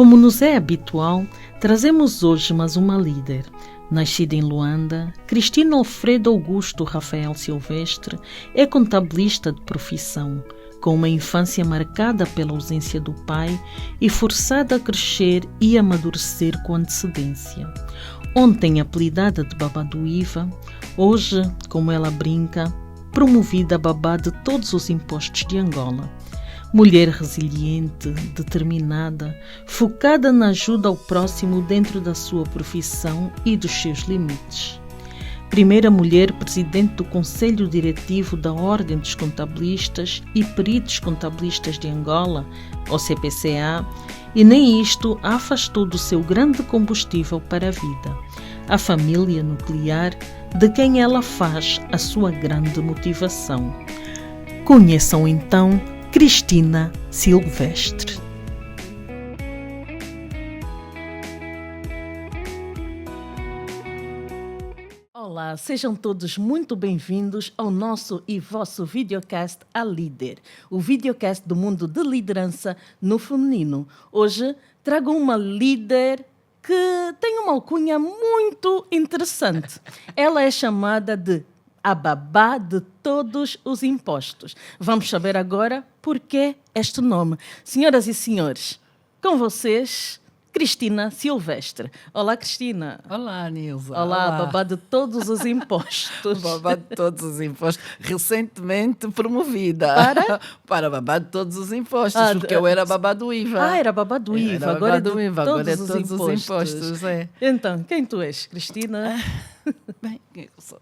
Como nos é habitual, trazemos hoje mais uma líder. Nascida em Luanda, Cristina Alfredo Augusto Rafael Silvestre é contabilista de profissão, com uma infância marcada pela ausência do pai e forçada a crescer e amadurecer com antecedência. Ontem apelidada de Babá do IVA, hoje, como ela brinca, promovida a babá de todos os impostos de Angola. Mulher resiliente, determinada, focada na ajuda ao próximo dentro da sua profissão e dos seus limites. Primeira mulher presidente do Conselho Diretivo da Ordem dos Contabilistas e Peritos Contabilistas de Angola, OCPCA, e nem isto a afastou do seu grande combustível para a vida, a família nuclear, de quem ela faz a sua grande motivação. Conheçam então Cristina Silvestre. Olá, sejam todos muito bem-vindos ao nosso e vosso videocast A Líder, o videocast do mundo de liderança no feminino. Hoje trago uma líder que tem uma alcunha muito interessante. Ela é chamada de a babá de todos os impostos. Vamos saber agora por que este nome. Senhoras e senhores, com vocês, Cristina Silvestre. Olá, Cristina. Olá, Nilza. Olá, babá de todos os impostos. Babá de todos os impostos. Recentemente promovida para babá de todos os impostos, porque eu era babá do IVA. Era babá do IVA. Agora é do IVA, agora é todos os impostos. Então, quem tu és, Cristina? Bem,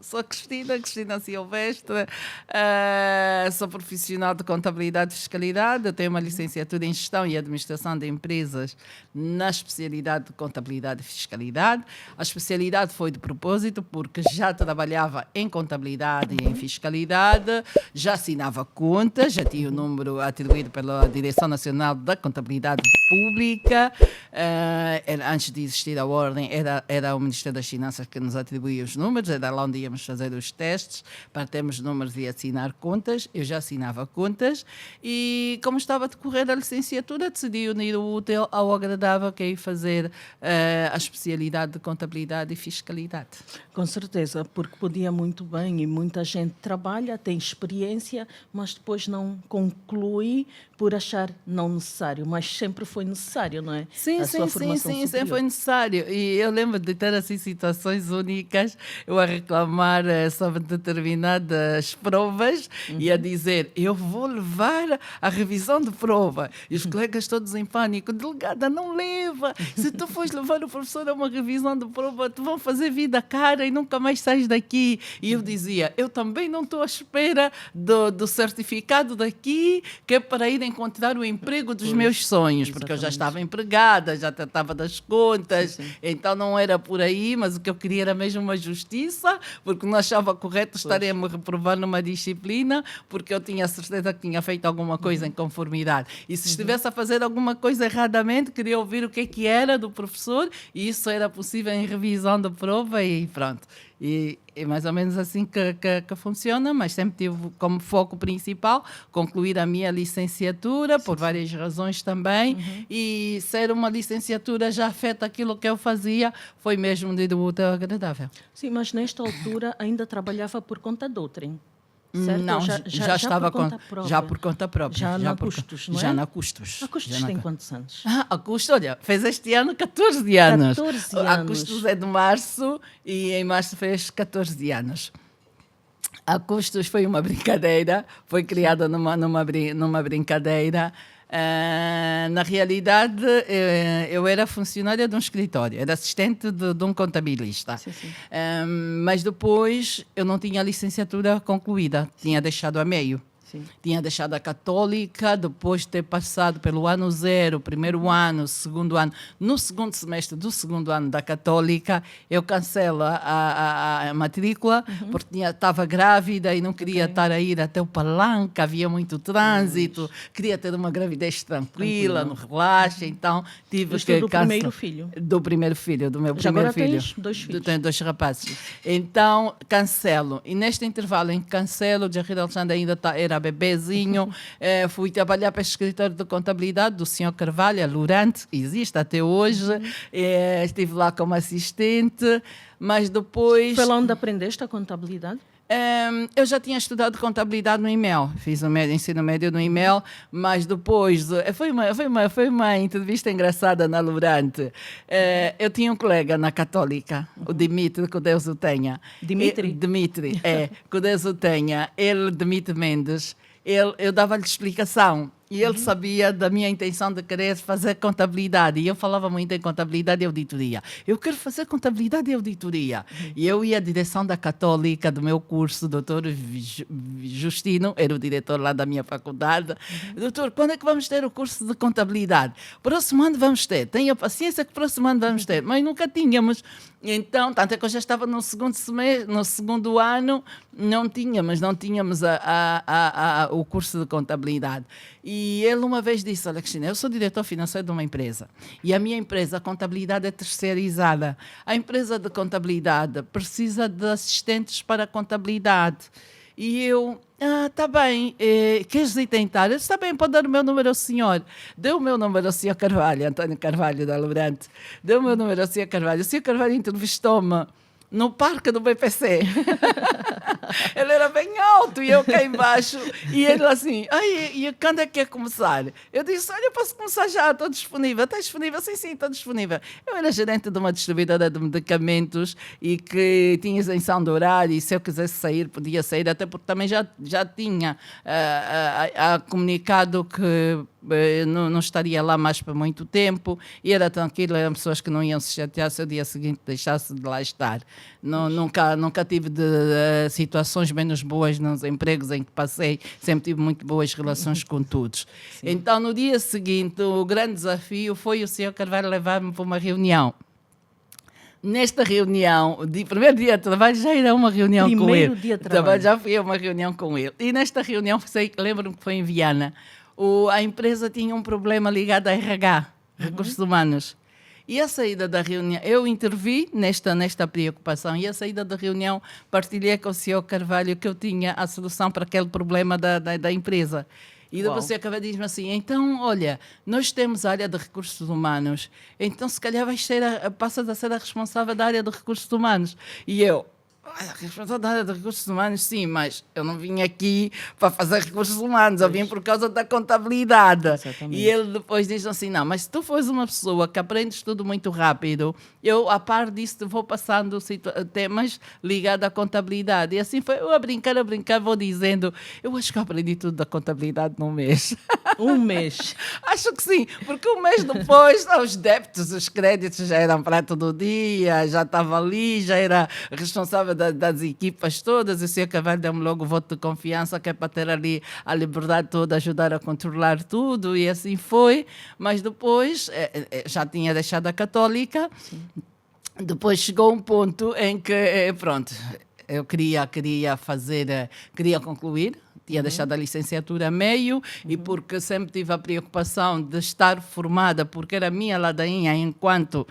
sou Cristina Silvestre, sou profissional de contabilidade e fiscalidade, eu tenho uma licenciatura em gestão e administração de empresas na especialidade de contabilidade e fiscalidade. A especialidade foi de propósito porque já trabalhava em contabilidade e em fiscalidade, já assinava contas, já tinha o número atribuído pela Direção Nacional da Contabilidade Pública. Antes de existir a ordem, era o Ministério das Finanças que nos atribuía os números, era lá onde íamos fazer os testes para termos números e assinar contas. Eu já assinava contas e, como estava a decorrer a licenciatura, decidi unir o útil ao agradável, que é ir fazer a especialidade de contabilidade e fiscalidade. Com certeza, porque podia muito bem, e muita gente trabalha, tem experiência, mas depois não conclui por achar não necessário, mas sempre foi necessário, não é? Sim, sempre foi necessário. E eu lembro de ter assim situações únicas, eu a reclamar sobre determinadas provas e a dizer, eu vou levar a revisão de prova. E os colegas todos em pânico, delegada, não leva. Se tu fores levar o professor a uma revisão de prova, te vão fazer vida cara e nunca mais sais daqui. E eu dizia, eu também não estou à espera do certificado daqui, que é para ir encontrar o emprego dos meus sonhos, porque eu já estava empregada, já tratava das contas, então não era por aí, mas o que eu queria era mesmo uma justiça, porque não achava correto estarem a me reprovar numa disciplina, porque eu tinha a certeza que tinha feito alguma coisa em conformidade. E se estivesse a fazer alguma coisa erradamente, queria ouvir o que era do professor, e isso era possível em revisão de prova e pronto. E é mais ou menos assim que funciona, mas sempre tive como foco principal concluir a minha licenciatura, por várias razões também, e ser uma licenciatura já afeta aquilo que eu fazia, foi mesmo de útil ao agradável. Sim, mas nesta altura ainda trabalhava por conta de outrem. Certo? Não, já estava por conta própria. Já na Custos, não é? Já na Custos. A Custos tem quantos anos? A Custos, olha, fez este ano 14 anos. 14 anos. A Custos é de março e em março fez 14 anos. A Custos foi uma brincadeira, foi criada numa brincadeira. Na realidade, eu era funcionária de um escritório, era assistente de um contabilista. Sim. Mas depois eu não tinha a licenciatura concluída, tinha deixado a meio. Sim. Tinha deixado a Católica, depois de ter passado pelo ano 0, primeiro ano, segundo ano. No segundo semestre do segundo ano da Católica, eu cancelo a matrícula, porque estava grávida e não queria estar a ir até o Palanque, havia muito trânsito, queria ter uma gravidez tranquila, no relaxe, então tive que do primeiro filho? Do primeiro filho, do meu Já primeiro agora filho. Tens 2 filhos? Tenho 2 rapazes. Então, cancelo. E neste intervalo em que cancelo, o Jardim Alexandre ainda era era bebezinho, fui trabalhar para o escritório de contabilidade do Sr. Carvalho, a Lurante, existe até hoje, estive lá como assistente, mas depois... Foi lá onde aprendeste a contabilidade? Eu já tinha estudado contabilidade no IMEL, fiz o ensino médio no IMEL, mas depois foi uma entrevista engraçada na Lurante. Eu tinha um colega na Católica, o Dimitri, que Deus o tenha. Dimitri, que Deus o tenha. Ele, Dimitri Mendes, eu dava-lhe explicação. E ele sabia da minha intenção de querer fazer contabilidade. E eu falava muito em contabilidade e auditoria. Eu quero fazer contabilidade e auditoria. E eu ia à direção da Católica, do meu curso, o doutor Justino, era o diretor lá da minha faculdade. Doutor, quando é que vamos ter o curso de contabilidade? Próximo ano vamos ter. Tenha paciência que próximo ano vamos ter. Mas nunca tínhamos. Então, tanto é que eu já estava no segundo semestre, no segundo ano, não tínhamos o curso de contabilidade. E ele uma vez disse, olha, Cristina, eu sou diretor financeiro de uma empresa e a minha empresa, a contabilidade é terceirizada. A empresa de contabilidade precisa de assistentes para a contabilidade. E eu, tá bem, queres ir tentar? Eu disse, está bem, pode dar o meu número ao senhor. Deu o meu número ao senhor Carvalho, António Carvalho da Lurante. Deu o meu número ao senhor Carvalho. O senhor Carvalho entrevistou-me no parque do BPC. Ele era bem alto e eu cá embaixo. E ele assim, e quando é que ia começar? Eu disse, olha, eu posso começar já, estou disponível. Está disponível? Sim, estou disponível. Eu era gerente de uma distribuidora de medicamentos e que tinha isenção de horário e se eu quisesse sair, podia sair, até porque também já tinha comunicado que não estaria lá mais para muito tempo e era tranquilo, eram pessoas que não iam se chatear se o dia seguinte deixasse de lá estar. Nunca tive situações menos boas nos empregos em que passei, sempre tive muito boas relações com todos. Sim. Então, no dia seguinte, o grande desafio foi o Sr. Carvalho levar-me para uma reunião. Nesta reunião, primeiro dia de trabalho, já era uma reunião com ele. Primeiro dia de trabalho. Já fui a uma reunião com ele. E nesta reunião, lembro-me que foi em Viana, a empresa tinha um problema ligado a RH, recursos humanos. E a saída da reunião, eu intervi nesta preocupação, e a saída da reunião partilhei com o Sr. Carvalho que eu tinha a solução para aquele problema da empresa. E depois você acaba de dizer assim, então, olha, nós temos a área de recursos humanos, então se calhar passas a ser a responsável da área de recursos humanos. E eu... responsável da área de recursos humanos, sim, mas eu não vim aqui para fazer recursos humanos, eu vim por causa da contabilidade. Exatamente. E ele depois diz assim, não, mas se tu fores uma pessoa que aprendes tudo muito rápido, eu, a par disso, vou passando temas ligados à contabilidade. E assim foi, eu a brincar, vou dizendo, eu acho que eu aprendi tudo da contabilidade num mês. Um mês? Acho que sim, porque um mês depois, os débitos, os créditos já eram prato do dia, já estava ali, já era responsável das equipas todas, e o Sr. Carvalho deu-me logo o voto de confiança, que é para ter ali a liberdade toda, ajudar a controlar tudo, e assim foi. Mas depois, já tinha deixado a Católica. Sim. Depois chegou um ponto em que, pronto, eu queria concluir. Tinha deixado a licenciatura a meio e porque sempre tive a preocupação de estar formada, porque era a minha ladainha enquanto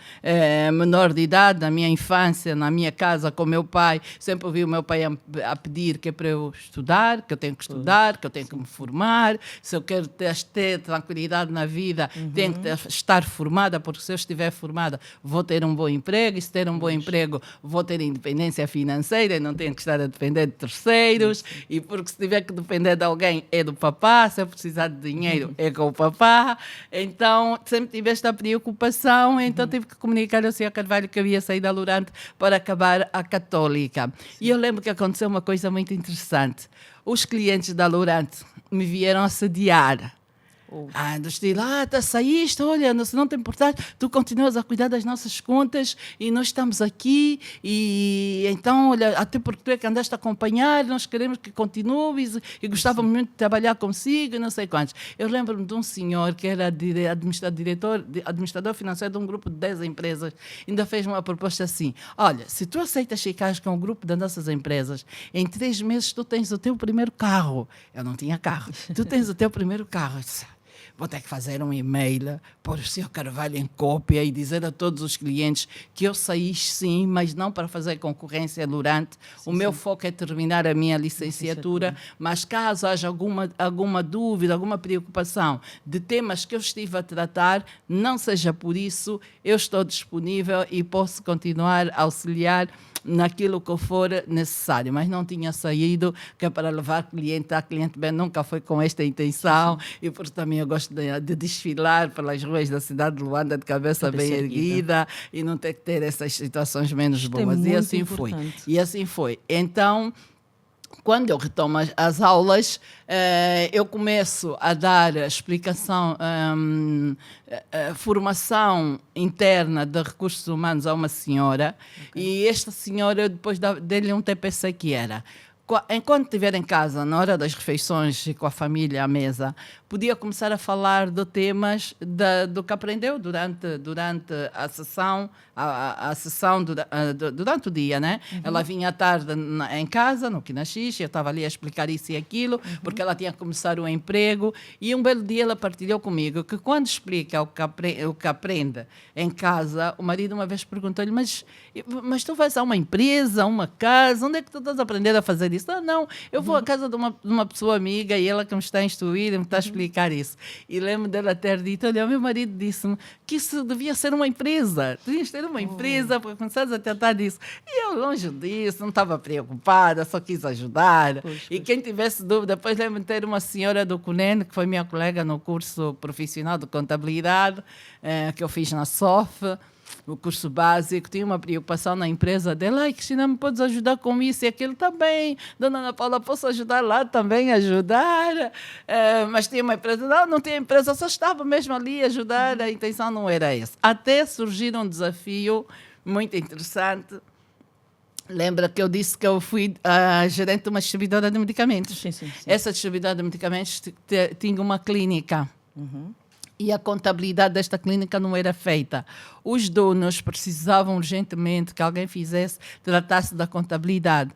menor de idade, na minha infância, na minha casa com o meu pai. Sempre ouvi o meu pai a pedir que é para eu estudar, que eu tenho que estudar, que eu tenho que me formar. Se eu quero ter tranquilidade na vida, tenho que estar formada, porque se eu estiver formada, vou ter um bom emprego, e se ter um bom emprego, vou ter independência financeira e não tenho que estar a depender de terceiros, e porque se tiver que depender de alguém é do papá, se eu precisar de dinheiro é com o papá. Então sempre tive esta preocupação, então tive que comunicar ao Sr. Carvalho que eu ia sair da Lurante para acabar a Católica. Sim. E eu lembro que aconteceu uma coisa muito interessante. Os clientes da Lurante me vieram assediar. Do estilo, saíste, olha, se não te importar, tu continuas a cuidar das nossas contas e nós estamos aqui e então, olha, até porque tu é que andaste a acompanhar, nós queremos que continues e gostávamos muito de trabalhar consigo e não sei quantos. Eu lembro-me de um senhor que era administrador financeiro de um grupo de 10 empresas, ainda fez uma proposta assim, olha, se tu aceitas ficar com o grupo das nossas empresas, em 3 meses tu tens o teu primeiro carro. Eu não tinha carro. Tu tens o teu primeiro carro. vou ter que fazer um e-mail, pôr o Sr. Carvalho em cópia e dizer a todos os clientes que eu saí sim, mas não para fazer concorrência durante. O meu foco é terminar a minha licenciatura, mas caso haja alguma dúvida, alguma preocupação de temas que eu estive a tratar, não seja por isso, eu estou disponível e posso continuar a auxiliar naquilo que for necessário, mas não tinha saído, que é para levar cliente a cliente bem, nunca foi com esta intenção, e porque também eu gosto de desfilar pelas ruas da cidade de Luanda de cabeça bem erguida e não ter que ter essas situações menos boas. E assim foi. E assim foi. Então, quando eu retomo as aulas, eu começo a dar explicação, formação interna de recursos humanos a uma senhora, e esta senhora, depois dei-lhe um TPC que era: enquanto estiver em casa, na hora das refeições e com a família à mesa, podia começar a falar de temas do que aprendeu durante a sessão, durante o dia, né? Ela vinha à tarde em casa, no Quinaxixe, eu estava ali a explicar isso e aquilo, porque ela tinha que começar o emprego, e um belo dia ela partilhou comigo que quando explica o que aprende em casa, o marido uma vez perguntou-lhe: mas tu vais a uma empresa, a uma casa, onde é que tu estás a aprender a fazer isso? Não, eu vou à casa de uma pessoa amiga e ela que me está a instruir e me está a explicar isso. E lembro dela ter dito: olha, o meu marido disse-me que isso devia ser uma empresa, devias ter uma empresa para começares a tratar disso. E eu, longe disso, não estava preocupada, só quis ajudar. E quem tivesse dúvida, depois lembro de ter uma senhora do CUNEN, que foi minha colega no curso profissional de contabilidade, que eu fiz na SOF, o curso básico, tinha uma preocupação na empresa dela: ai, Cristina, me podes ajudar com isso e aquilo? Também, dona Ana Paula, posso ajudar lá também, ajudar? Mas tinha uma empresa, não tinha empresa, só estava mesmo ali a ajudar, a intenção não era essa. Até surgir um desafio muito interessante. Lembra que eu disse que eu fui gerente de uma distribuidora de medicamentos? Sim. Essa distribuidora de medicamentos tinha uma clínica. E a contabilidade desta clínica não era feita. Os donos precisavam urgentemente que alguém tratasse da contabilidade.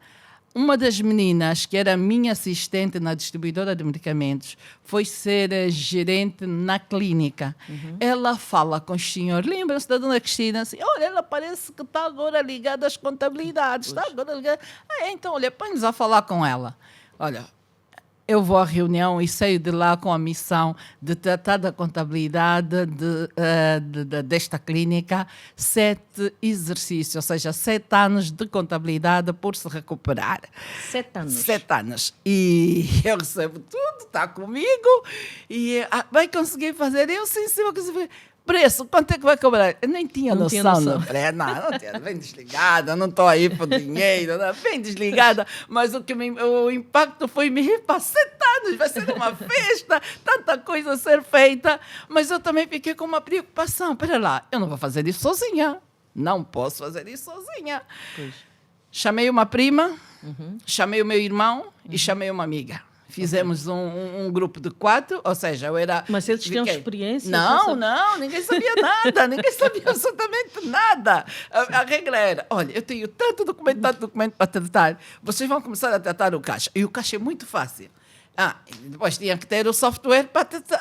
Uma das meninas, que era minha assistente na distribuidora de medicamentos, foi ser gerente na clínica. Ela fala com o senhor, lembra-se da dona Cristina? Assim, olha, ela parece que está agora ligada às contabilidades. Está agora ligada. Então, olha, põe-nos a falar com ela. Olha, eu vou à reunião e saio de lá com a missão de tratar da contabilidade desta clínica, 7 exercícios, ou seja, 7 anos de contabilidade por se recuperar. 7 anos? 7 anos. E eu recebo tudo, está comigo, e vai conseguir fazer? Eu sim, vou conseguir. Preço, quanto é que vai cobrar? Eu nem tinha noção. Não tinha, bem desligada, não estou aí por dinheiro, bem desligada, mas o impacto foi me para 7 anos, vai ser uma festa, tanta coisa a ser feita, mas eu também fiquei com uma preocupação. Espera lá, eu não vou fazer isso sozinha, não posso fazer isso sozinha. Chamei uma prima, chamei o meu irmão e chamei uma amiga. Fizemos um grupo de 4, ou seja, eu era... Mas eles tinham experiência? Não, ninguém sabia nada, ninguém sabia absolutamente nada. A regra era: olha, eu tenho tanto documento para tratar, vocês vão começar a tratar o caixa. E o caixa é muito fácil. Depois tinha que ter o software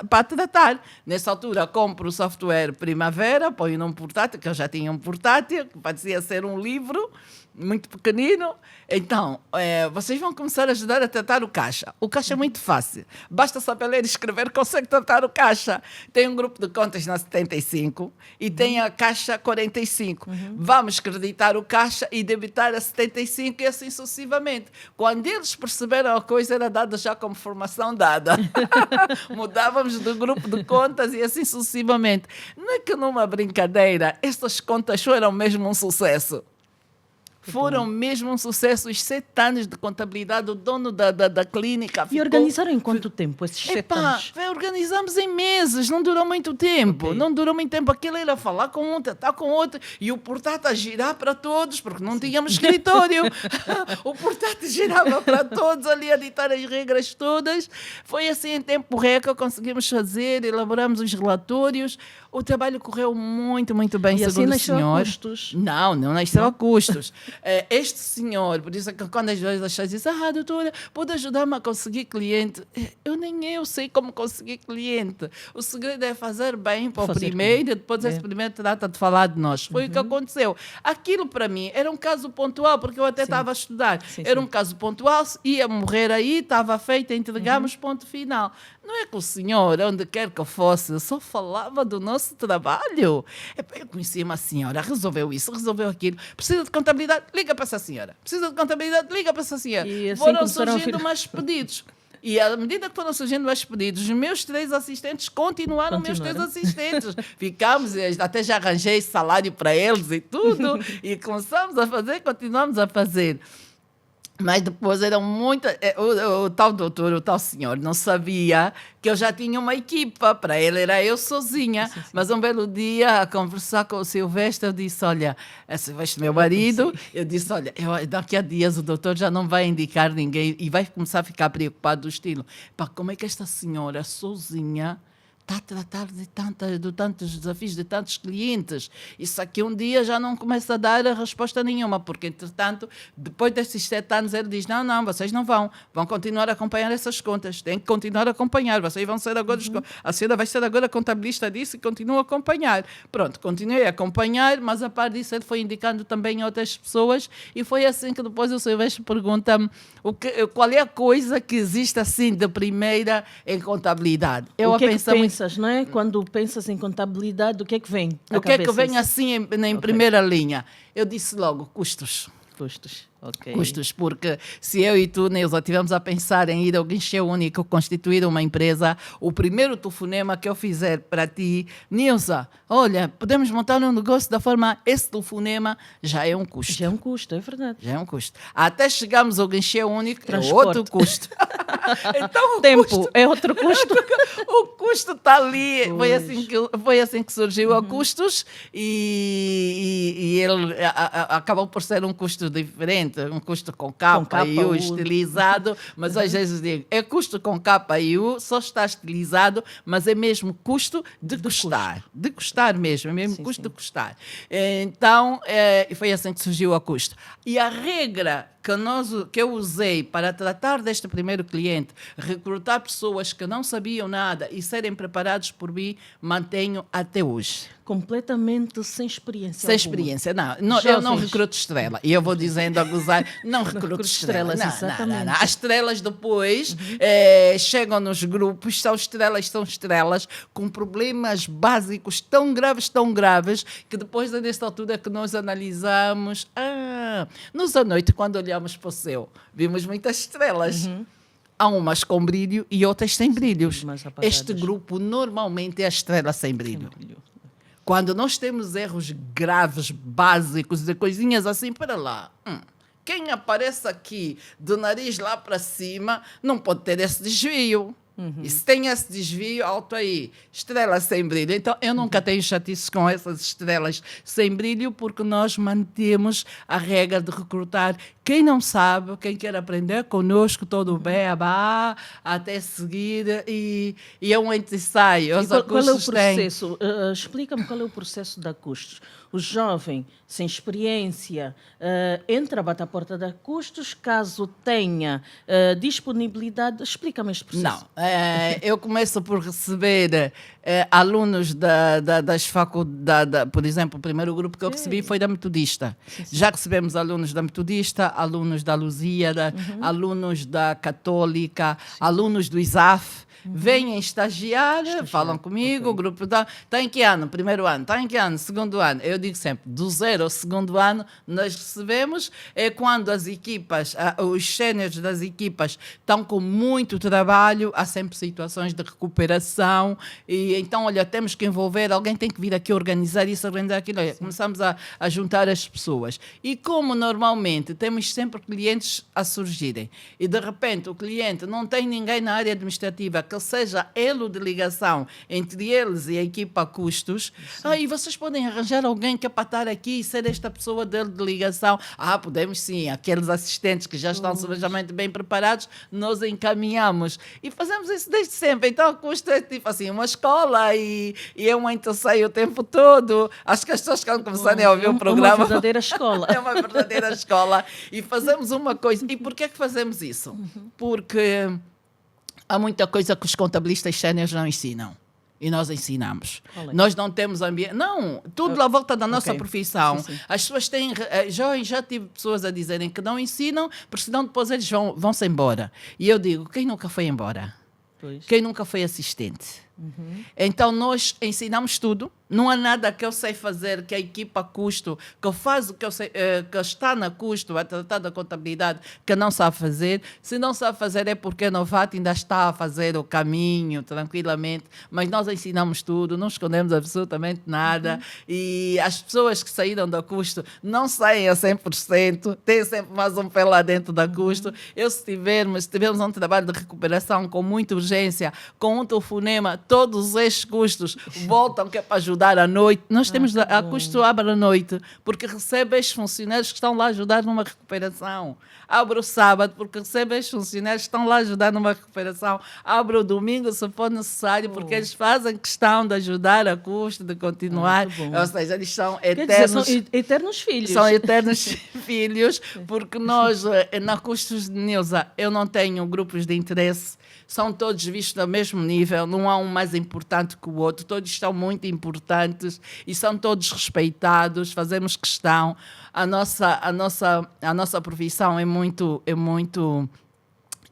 para tratar. Nessa altura, compro o software Primavera, ponho num portátil, que eu já tinha um portátil, que parecia ser um livro, muito pequenino. Então, vocês vão começar a ajudar a tratar o caixa. O caixa é muito fácil. Basta saber ler e escrever, consegue tratar o caixa. Tem um grupo de contas na 75 e tem a caixa 45. Vamos creditar o caixa e debitar a 75 e assim sucessivamente. Quando eles perceberam a coisa, era dada já como formação dada. Mudávamos do grupo de contas e assim sucessivamente. Não é que numa brincadeira, estas contas foram mesmo um sucesso. Foram mesmo um sucesso os 7 anos de contabilidade. O dono da clínica ficou... E organizaram em quanto tempo esses 7 anos? Organizamos em meses, não durou muito tempo. Não durou muito tempo. Aquilo era falar com um, tratar com outro, e o portátil a girar para todos, porque não tínhamos escritório. O portátil girava para todos, ali a ditar as regras todas. Foi assim, em tempo recorde, conseguimos fazer, elaboramos os relatórios. o trabalho correu muito, muito bem, e segundo assim o senhor. A custos. Não nasceu a custos. Este senhor, por isso que quando as pessoas dizem, doutora, pode ajudar-me a conseguir cliente? Nem eu sei como conseguir cliente. O segredo é fazer bem para o primeiro, e depois esse primeiro trata de falar de nós. Foi o que aconteceu. Aquilo, para mim, era um caso pontual, porque eu até estava a estudar. Era um caso pontual, ia morrer aí, estava feito, entregamos, ponto final. Não é que o senhor, onde quer que eu fosse, só falava do nosso trabalho. Eu conhecia uma senhora, resolveu isso, resolveu aquilo. Precisa de contabilidade? Liga para essa senhora. Precisa de contabilidade? Liga para essa senhora. E assim foram surgindo mais pedidos. E à medida que foram surgindo mais pedidos, os meus 3 assistentes continuaram meus 3 assistentes. Ficamos, até já arranjei salário para eles e tudo. E começamos a fazer, continuamos a fazer. Mas depois eram muitas... O tal doutor, o tal senhor, não sabia que eu já tinha uma equipa. Para ele era eu sozinha. Mas um belo dia, a conversar com o Silvestre, eu disse, olha, Silvestre, meu marido, eu disse, olha, daqui a dias o doutor já não vai indicar ninguém e vai começar a ficar preocupado do estilo. Pá, como é que esta senhora sozinha está a tratar de tantos desafios, de tantos clientes? Isso aqui um dia já não começa a dar a resposta nenhuma, porque, entretanto, depois destes 7 anos, ele diz, não, vocês não vão continuar a acompanhar essas contas, têm que continuar a acompanhar, vocês vão ser agora, a senhora vai ser agora contabilista disso e continua a acompanhar. Pronto, continuei a acompanhar, mas a par disso ele foi indicando também outras pessoas e foi assim que depois o Silvestre pergunta-me qual é a coisa que existe assim de primeira em contabilidade. O que é que pensas, não é? Quando pensas em contabilidade, o que é que vem? O que é que vem assim em primeira linha? Eu disse logo, custos. Okay. Custos, porque se eu e tu, Neuza, estivemos a pensar em ir ao guichê único, constituir uma empresa, o primeiro telefonema que eu fizer para ti, Neuza, olha, podemos montar um negócio da forma, esse telefonema já é um custo. Já é um custo, é verdade. Já é um custo. Até chegarmos ao guichê único, transporte. É outro custo. Então, o tempo custo, é outro custo. O custo está ali. Foi assim que surgiu a custos e ele acabou por ser um custo diferente. Um custo com capa e U estilizado, mas às vezes digo, é custo com capa e U, só está estilizado, mas é mesmo custo de custar. De custar mesmo, é mesmo custo de custar. Então, foi assim que surgiu a custo. E a regra que eu usei para tratar deste primeiro cliente, recrutar pessoas que não sabiam nada e serem preparados por mim, mantenho até hoje. Completamente sem experiência. Sem experiência, não eu não recruto estrela. E eu vou dizendo a gozar, não recruto estrelas. Não. As estrelas depois chegam nos grupos, são estrelas com problemas básicos tão graves, que depois desta altura que nós analisamos, nos à noite, quando olhamos para o céu, vimos muitas estrelas. Há umas com brilho e outras sem brilhos. Este grupo normalmente é a estrela sem brilho. Quando nós temos erros graves, básicos, de coisinhas assim, para lá. Quem aparece aqui do nariz lá para cima não pode ter esse desvio. E se tem esse desvio, alto aí, estrela sem brilho. Então, eu nunca tenho chatices com essas estrelas sem brilho, porque nós mantemos a regra de recrutar quem não sabe, quem quer aprender connosco, todo bem, até seguir, e é um ensaio. Qual é o processo? Explica-me qual é o processo da Custos. O jovem, sem experiência, entra, bate à porta da Custos, caso tenha disponibilidade, explica-me este processo. Não, eu começo por receber alunos das faculdades, por exemplo, o primeiro grupo que eu recebi foi da Metodista. Sim. Já recebemos alunos da Metodista, alunos da Lusíada, alunos da Católica, alunos do ISAF. Vêm estagiar, falam comigo, o grupo está em que ano? Primeiro ano, está em que ano? Segundo ano. Eu digo sempre, do 0 ao segundo ano, nós recebemos, é quando as equipas, os séniores das equipas estão com muito trabalho, há sempre situações de recuperação, e então, olha, temos que envolver, alguém tem que vir aqui organizar isso, organizar aquilo. Olha, começamos a juntar as pessoas. E como normalmente temos sempre clientes a surgirem, e de repente o cliente não tem ninguém na área administrativa que seja elo de ligação entre eles e a equipa Custos, e vocês podem arranjar alguém que é para estar aqui e ser esta pessoa de ligação. Podemos sim, aqueles assistentes que já estão sufragiamente bem preparados, nós encaminhamos. E fazemos fazemos isso desde sempre. Então, o custo é tipo assim, uma escola e eu entessei o tempo todo. Acho que as pessoas que estão começando a ouvir o programa... É uma verdadeira escola. É uma verdadeira escola. E fazemos uma coisa. E por que é que fazemos isso? Porque há muita coisa que os contabilistas séniores não ensinam. E nós ensinamos. Nós não temos ambiente... Não, tudo à volta da nossa profissão. Sim. As pessoas têm... Já tive pessoas a dizerem que não ensinam, porque senão depois eles vão-se embora. E eu digo, quem nunca foi embora? Pois. Quem nunca foi assistente? Então, nós ensinamos tudo. Não há nada que eu sei fazer, que a equipa custo, que faz o que eu sei, que está na custo, a tratar da contabilidade, que não sabe fazer. Se não sabe fazer é porque é novato, ainda está a fazer o caminho tranquilamente. Mas nós ensinamos tudo, não escondemos absolutamente nada. E as pessoas que saíram da custo não saem a 100%, têm sempre mais um pé lá dentro da custo. Se tivermos um trabalho de recuperação com muita urgência, com um telefonema, todos esses custos voltam, que é para ajudar à noite. Nós temos a custo abre à noite, porque recebe estes funcionários que estão lá a ajudar numa recuperação. Abre o sábado, porque recebe estes funcionários que estão lá a ajudar numa recuperação. Abre o domingo, se for necessário, porque eles fazem questão de ajudar a custo, de continuar. Ou seja, eles são eternos... São eternos filhos. São eternos filhos, porque nós, na Custos de Neusa, eu não tenho grupos de interesse. São todos vistos ao mesmo nível, não há um mais importante que o outro, todos estão muito importantes e são todos respeitados, fazemos questão. A nossa profissão é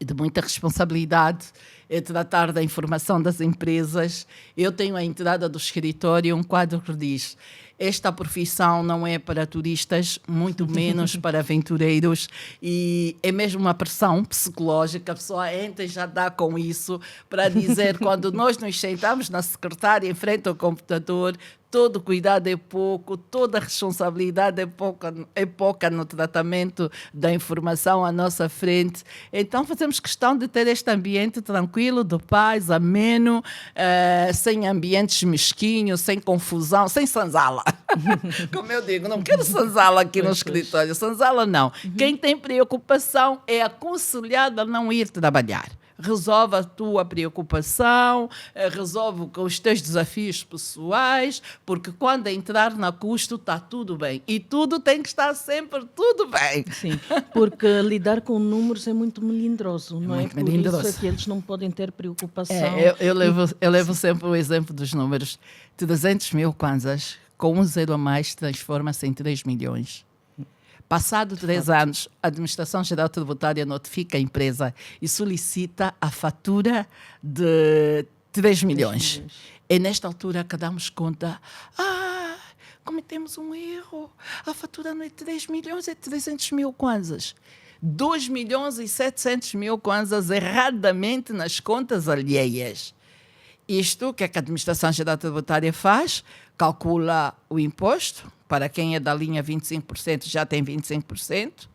de muita responsabilidade, é tratar da informação das empresas. Eu tenho a entrada do escritório um quadro que diz: esta profissão não é para turistas, muito menos para aventureiros, e é mesmo uma pressão psicológica. A pessoa entra e já dá com isso para dizer, quando nós nos sentamos na secretária em frente ao computador, todo cuidado é pouco, toda responsabilidade é pouca no tratamento da informação à nossa frente. Então fazemos questão de ter este ambiente tranquilo, de paz, ameno, sem ambientes mesquinhos, sem confusão, sem sanzala. Como eu digo, não quero sanzala aqui no escritório. Sanzala não. Quem tem preocupação é aconselhado a não ir trabalhar. Resolve a tua preocupação, resolve os teus desafios pessoais, porque quando entrar na custo está tudo bem. E tudo tem que estar sempre tudo bem. Sim, porque lidar com números é muito melindroso, não é? Muito melindroso. Por isso é que eles não podem ter preocupação. Eu levo sempre o exemplo dos números. 300 mil kwanzas, com um zero a mais, transforma-se em 3 milhões. Passado 3 anos, a Administração Geral Tributária notifica a empresa e solicita a fatura de 3 milhões. E nesta altura que damos conta, cometemos um erro. A fatura não é 3 milhões, é 300 mil kwanzas. 2 milhões e 700 mil kwanzas erradamente nas contas alheias. Isto, o que é que a Administração Geral Tributária faz? Calcula o imposto. Para quem é da linha 25%, já tem 25%.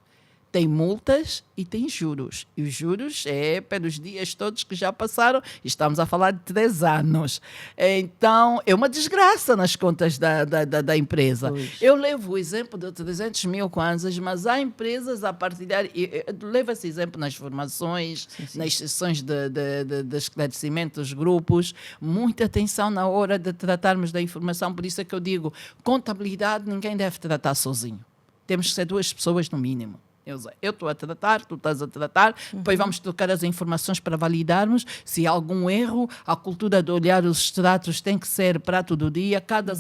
Tem multas e tem juros. E os juros é pelos dias todos que já passaram. Estamos a falar de 3 anos. Então, é uma desgraça nas contas da empresa. Pois. Eu levo o exemplo de 300 mil kwanzas, mas há empresas a partilhar... Eu levo esse exemplo nas formações, sim. Nas sessões de esclarecimento dos grupos. Muita atenção na hora de tratarmos da informação. Por isso é que eu digo, contabilidade ninguém deve tratar sozinho. Temos que ser 2 pessoas no mínimo. Eu estou a tratar, tu estás a tratar, depois vamos trocar as informações para validarmos se há algum erro. A cultura de olhar os extratos tem que ser prato do dia. Cada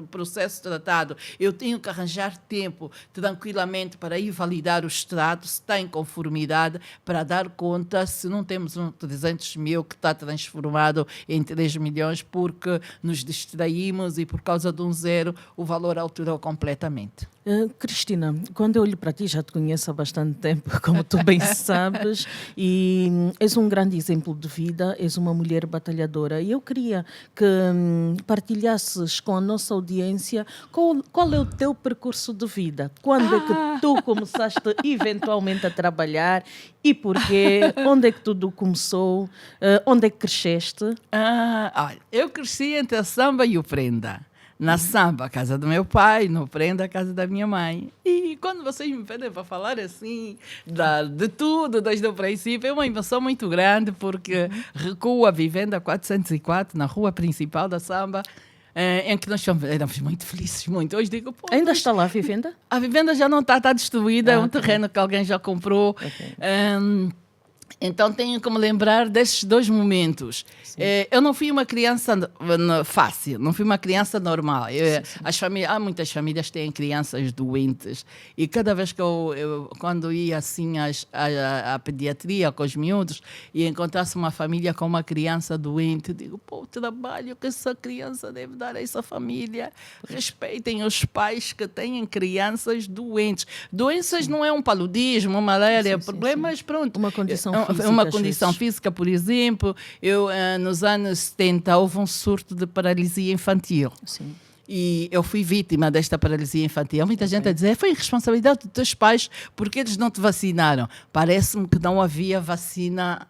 processo tratado, eu tenho que arranjar tempo tranquilamente para ir validar o extrato, se está em conformidade, para dar conta se não temos um 300 mil que está transformado em 3 milhões porque nos distraímos e por causa de um zero o valor alterou completamente. Cristina, quando eu olho para ti, já te conheço há bastante tempo, como tu bem sabes, e és um grande exemplo de vida, és uma mulher batalhadora. E eu queria que partilhasses com a nossa audiência qual é o teu percurso de vida. Quando é que tu começaste eventualmente a trabalhar e porquê? Onde é que tudo começou? Onde é que cresceste? Olha, eu cresci entre a samba e o prenda. na samba, a casa do meu pai, no prenda, a casa da minha mãe. E quando vocês me pedem para falar assim, de tudo, desde o princípio, é uma emoção muito grande, porque recuo a vivenda 404, na rua principal da samba, em que nós éramos muito felizes, muito. Hoje digo, pô, ainda está lá a vivenda? A vivenda já não está destruída, é um terreno que alguém já comprou. Okay. Então tenho que me lembrar desses 2 momentos. Eu não fui uma criança fácil, não fui uma criança normal. Há muitas famílias que têm crianças doentes, e cada vez que quando ia assim à pediatria com os miúdos e encontrasse uma família com uma criança doente, eu digo, pô, o trabalho que essa criança deve dar a essa família. Respeitem os pais que têm crianças doentes. Doenças não é um paludismo, malária, problemas, pronto. Uma condição uma condição física, por exemplo. Nos anos 70 houve um surto de paralisia infantil. Sim. E eu fui vítima desta paralisia infantil. Muita gente a dizer, foi responsabilidade dos teus pais porque eles não te vacinaram. Parece-me que não havia vacina.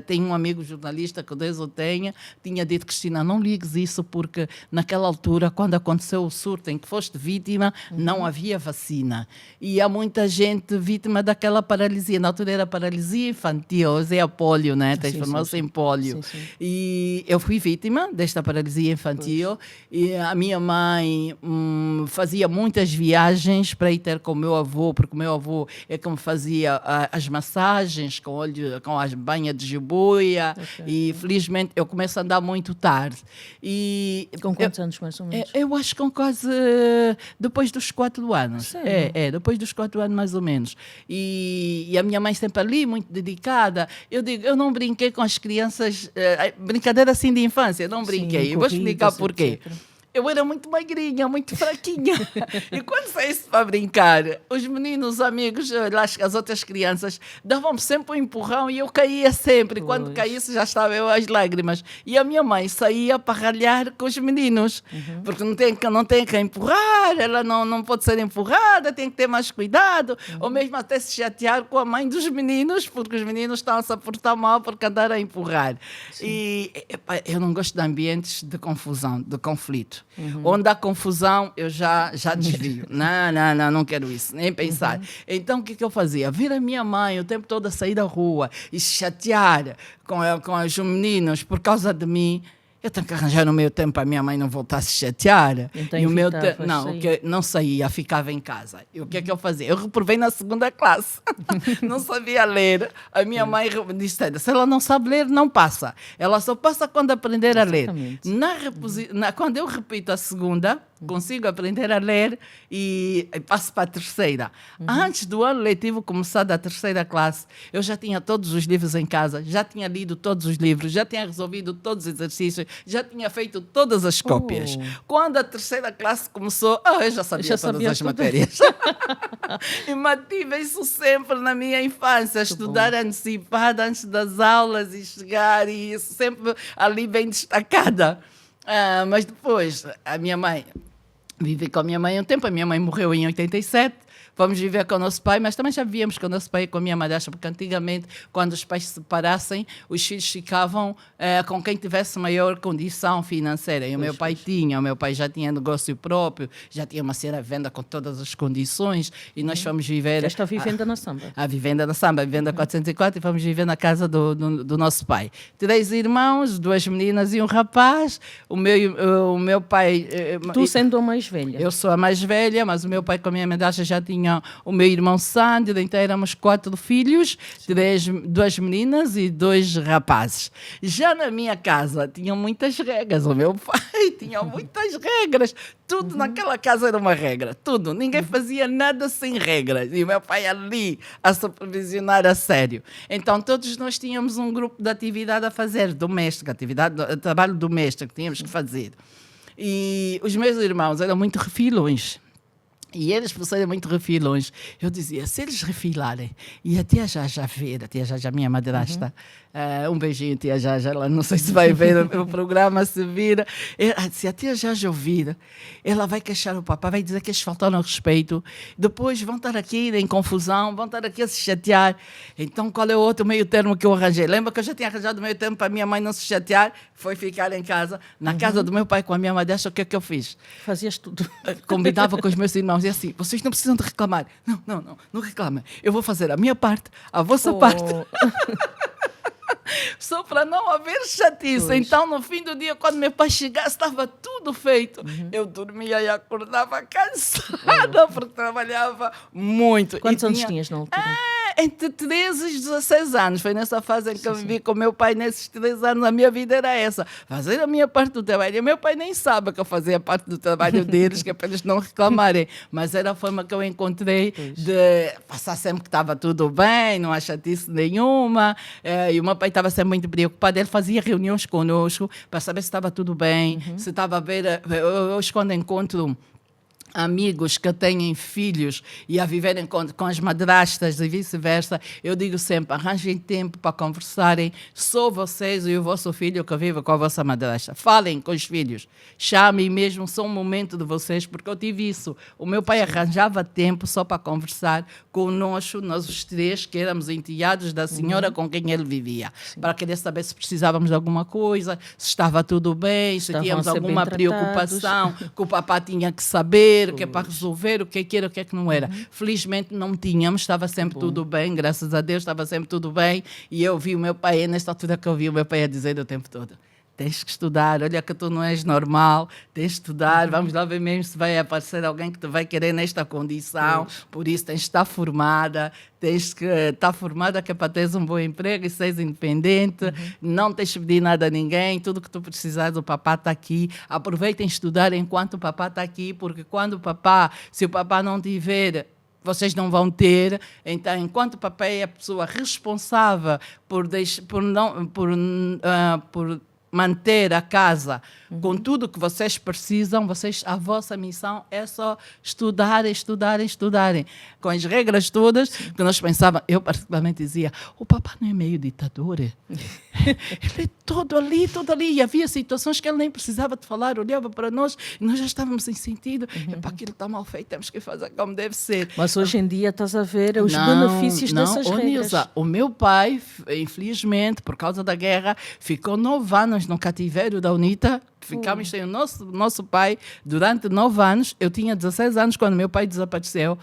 Tenho um amigo jornalista, que Deus o tenha, tinha dito, Cristina, não ligues isso, porque naquela altura, quando aconteceu o surto em que foste vítima, não havia vacina. E há muita gente vítima daquela paralisia. Na altura era paralisia infantil, hoje é a polio, né? Transformou-se em polio. Sim. E eu fui vítima desta paralisia infantil. E a minha mãe fazia muitas viagens para ir ter com o meu avô, porque o meu avô é que me fazia as massagens com as banhas de jiboia. E felizmente eu começo a andar muito tarde. Com quantos anos mais ou menos? Eu acho que quase depois dos 4 anos. Sério? Depois dos 4 anos mais ou menos. E a minha mãe sempre ali, muito dedicada. Eu digo, eu não brinquei com as crianças, brincadeira assim de infância, não brinquei. Eu vou explicar porquê. Etc. Eu era muito magrinha, muito fraquinha. E quando saísse para brincar, os meninos, os amigos, as outras crianças, davam-me sempre um empurrão e eu caía sempre. Quando caísse, já estava eu às lágrimas. E a minha mãe saía para ralhar com os meninos. Porque não tem que empurrar, ela não pode ser empurrada, tem que ter mais cuidado. Ou mesmo até se chatear com a mãe dos meninos, porque os meninos estão-se a portar mal porque andaram a empurrar. Sim. E eu não gosto de ambientes de confusão, de conflito. Onde há confusão, eu já desvio. Não quero isso, nem pensar. Então, o que eu fazia? Vir a minha mãe o tempo todo a sair da rua e se chatear com os meninos por causa de mim. Eu tenho que arranjar no meu tempo para a minha mãe não voltar a se chatear. Então, não saía, ficava em casa. E o que é que eu fazia? Eu reprovei na 2ª classe. Não sabia ler. A minha mãe disse, se ela não sabe ler, não passa. Ela só passa quando aprender a ler. Quando eu repito a 2ª, consigo aprender a ler e passo para a 3ª. Antes do ano letivo começar da 3ª classe, eu já tinha todos os livros em casa, já tinha lido todos os livros, já tinha resolvido todos os exercícios, já tinha feito todas as cópias. Quando a 3ª classe começou, eu já sabia todas as matérias. E mantive isso sempre na minha infância, estudar antecipada antes das aulas e chegar, e isso sempre ali bem destacada. Mas depois, a minha mãe... Vivi com a minha mãe um tempo, a minha mãe morreu em 87, fomos viver com o nosso pai, mas também já vivíamos com o nosso pai e com a minha madrasta, porque antigamente, quando os pais se separassem, os filhos ficavam com quem tivesse maior condição financeira. E o meu pai já tinha negócio próprio, já tinha uma cera venda com todas as condições, e nós fomos viver... Esta vivenda na Samba. A vivenda na Samba, a vivenda 404, e fomos viver na casa do nosso pai. 3 irmãos, 2 meninas e um rapaz. O meu pai... Tu sendo a mais velha? Eu sou a mais velha, mas o meu pai com a minha madrasta já tinha o meu irmão Sandro, então éramos 4 filhos, 2 meninas e 2 rapazes. Já na minha casa tinham muitas regras, o meu pai tinha muitas regras, tudo naquela casa era uma regra, tudo, ninguém fazia nada sem regras, e o meu pai ali a supervisionar a sério. Então todos nós tínhamos um grupo de atividade a fazer, doméstica, trabalho doméstico que tínhamos que fazer. E os meus irmãos eram muito refilões. E eles, por serem muito refilões, eu dizia, se eles refilarem, e a tia Jaja ver, a tia Jaja, minha madrasta, um beijinho, tia Jaja, ela não sei se vai ver o programa, se vira. Se a tia Jaja ouvir, ela vai queixar o papai, vai dizer que eles faltaram ao respeito, depois vão estar aqui em confusão, vão estar aqui a se chatear. Então, qual é o outro meio termo que eu arranjei? Lembra que eu já tinha arranjado o meio termo para a minha mãe não se chatear? Foi ficar em casa. Na casa do meu pai com a minha madrasta, o que é que eu fiz? Fazias tudo. Combinava com os meus irmãos e assim, vocês não precisam de reclamar. Não reclamem. Eu vou fazer a minha parte, a vossa parte. Só para não haver chatice. Pois. Então, no fim do dia, quando meu pai chegasse, estava tudo feito. Eu dormia e acordava cansada, porque trabalhava muito. Quantos anos tinhas na altura? Entre 13 e 16 anos. Foi nessa fase em que eu vivi com meu pai. Nesses 3 anos, a minha vida era essa. Fazer a minha parte do trabalho. E meu pai nem sabe que eu fazia parte do trabalho deles, que é para eles não reclamarem. Mas era a forma que eu encontrei de passar sempre que estava tudo bem, não há chatice nenhuma. E o meu pai estava sempre muito preocupado. Ele fazia reuniões conosco para saber se estava tudo bem, se estava a ver. Hoje, quando encontro amigos que têm filhos e a viverem com as madrastas e vice-versa, eu digo sempre, arranjem tempo para conversarem, só vocês e o vosso filho que vive com a vossa madrasta. Falem com os filhos, chamem mesmo, só um momento de vocês, porque eu tive isso. O meu pai arranjava tempo só para conversar conosco, nós os três, que éramos enteados da senhora com quem ele vivia, para querer saber se precisávamos de alguma coisa, se estava tudo bem, se tínhamos alguma preocupação que o papá tinha que saber, o que é para resolver, o que é que era, o que é que não era. Felizmente não tínhamos, estava sempre tudo bem, graças a Deus estava sempre tudo bem, e eu vi o meu pai, nesta altura que eu vi o meu pai a dizer o tempo todo, tens que estudar, olha que tu não és normal, tens de estudar, vamos lá ver mesmo se vai aparecer alguém que te vai querer nesta condição, por isso tens de estar formada, tens que estar formada que é para teres um bom emprego e seres independente, não tens de pedir nada a ninguém, tudo que tu precisares, o papá está aqui, aproveitem estudar enquanto o papá está aqui, porque se o papá não tiver, vocês não vão ter. Então, enquanto o papai é a pessoa responsável por manter a casa com tudo que vocês precisam, a vossa missão é só estudarem, com as regras todas que nós pensávamos. Eu particularmente dizia, o papá não é meio ditador? Ele é todo ali, e havia situações que ele nem precisava de falar, olhava para nós e nós já estávamos sem sentido. Para aquilo está mal feito, temos que fazer como deve ser. Mas hoje em dia estás a ver os benefícios dessas regras. Nilza, o meu pai, infelizmente, por causa da guerra, ficou 9 anos no cativeiro da UNITA. Ficámos sem o nosso pai durante 9 anos. Eu tinha 16 anos quando meu pai desapareceu.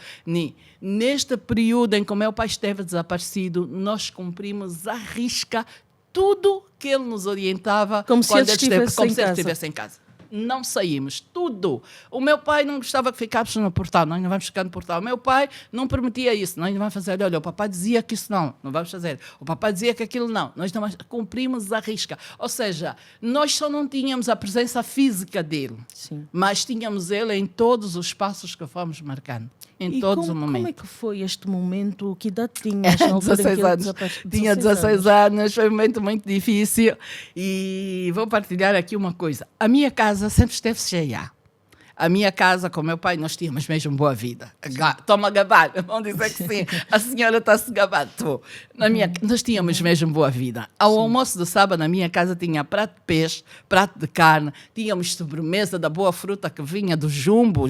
Neste período em que o meu pai esteve desaparecido, nós cumprimos à risca tudo que ele nos orientava como se ele estivesse em casa. Não saímos, tudo. O meu pai não gostava que ficássemos no portal, nós não vamos ficar no portal. O meu pai não permitia isso, nós não vamos fazer. Olha, o papai dizia que isso não vamos fazer. O papai dizia que aquilo não, nós não cumprimos a risca. Ou seja, nós só não tínhamos a presença física dele, mas tínhamos ele em todos os passos que fomos marcando. Em todos os momentos. Como é que foi este momento? Que idade tinhas? 16 anos. Tinha 16 anos, foi um momento muito difícil. E vou partilhar aqui uma coisa. A minha casa sempre esteve cheia. A minha casa, com meu pai, nós tínhamos mesmo boa vida. Toma gabar, vão dizer que sim. A senhora está-se gabando. Nós tínhamos mesmo boa vida. Ao almoço de sábado, na minha casa, tinha prato de peixe, prato de carne, tínhamos sobremesa da boa fruta que vinha do Jumbo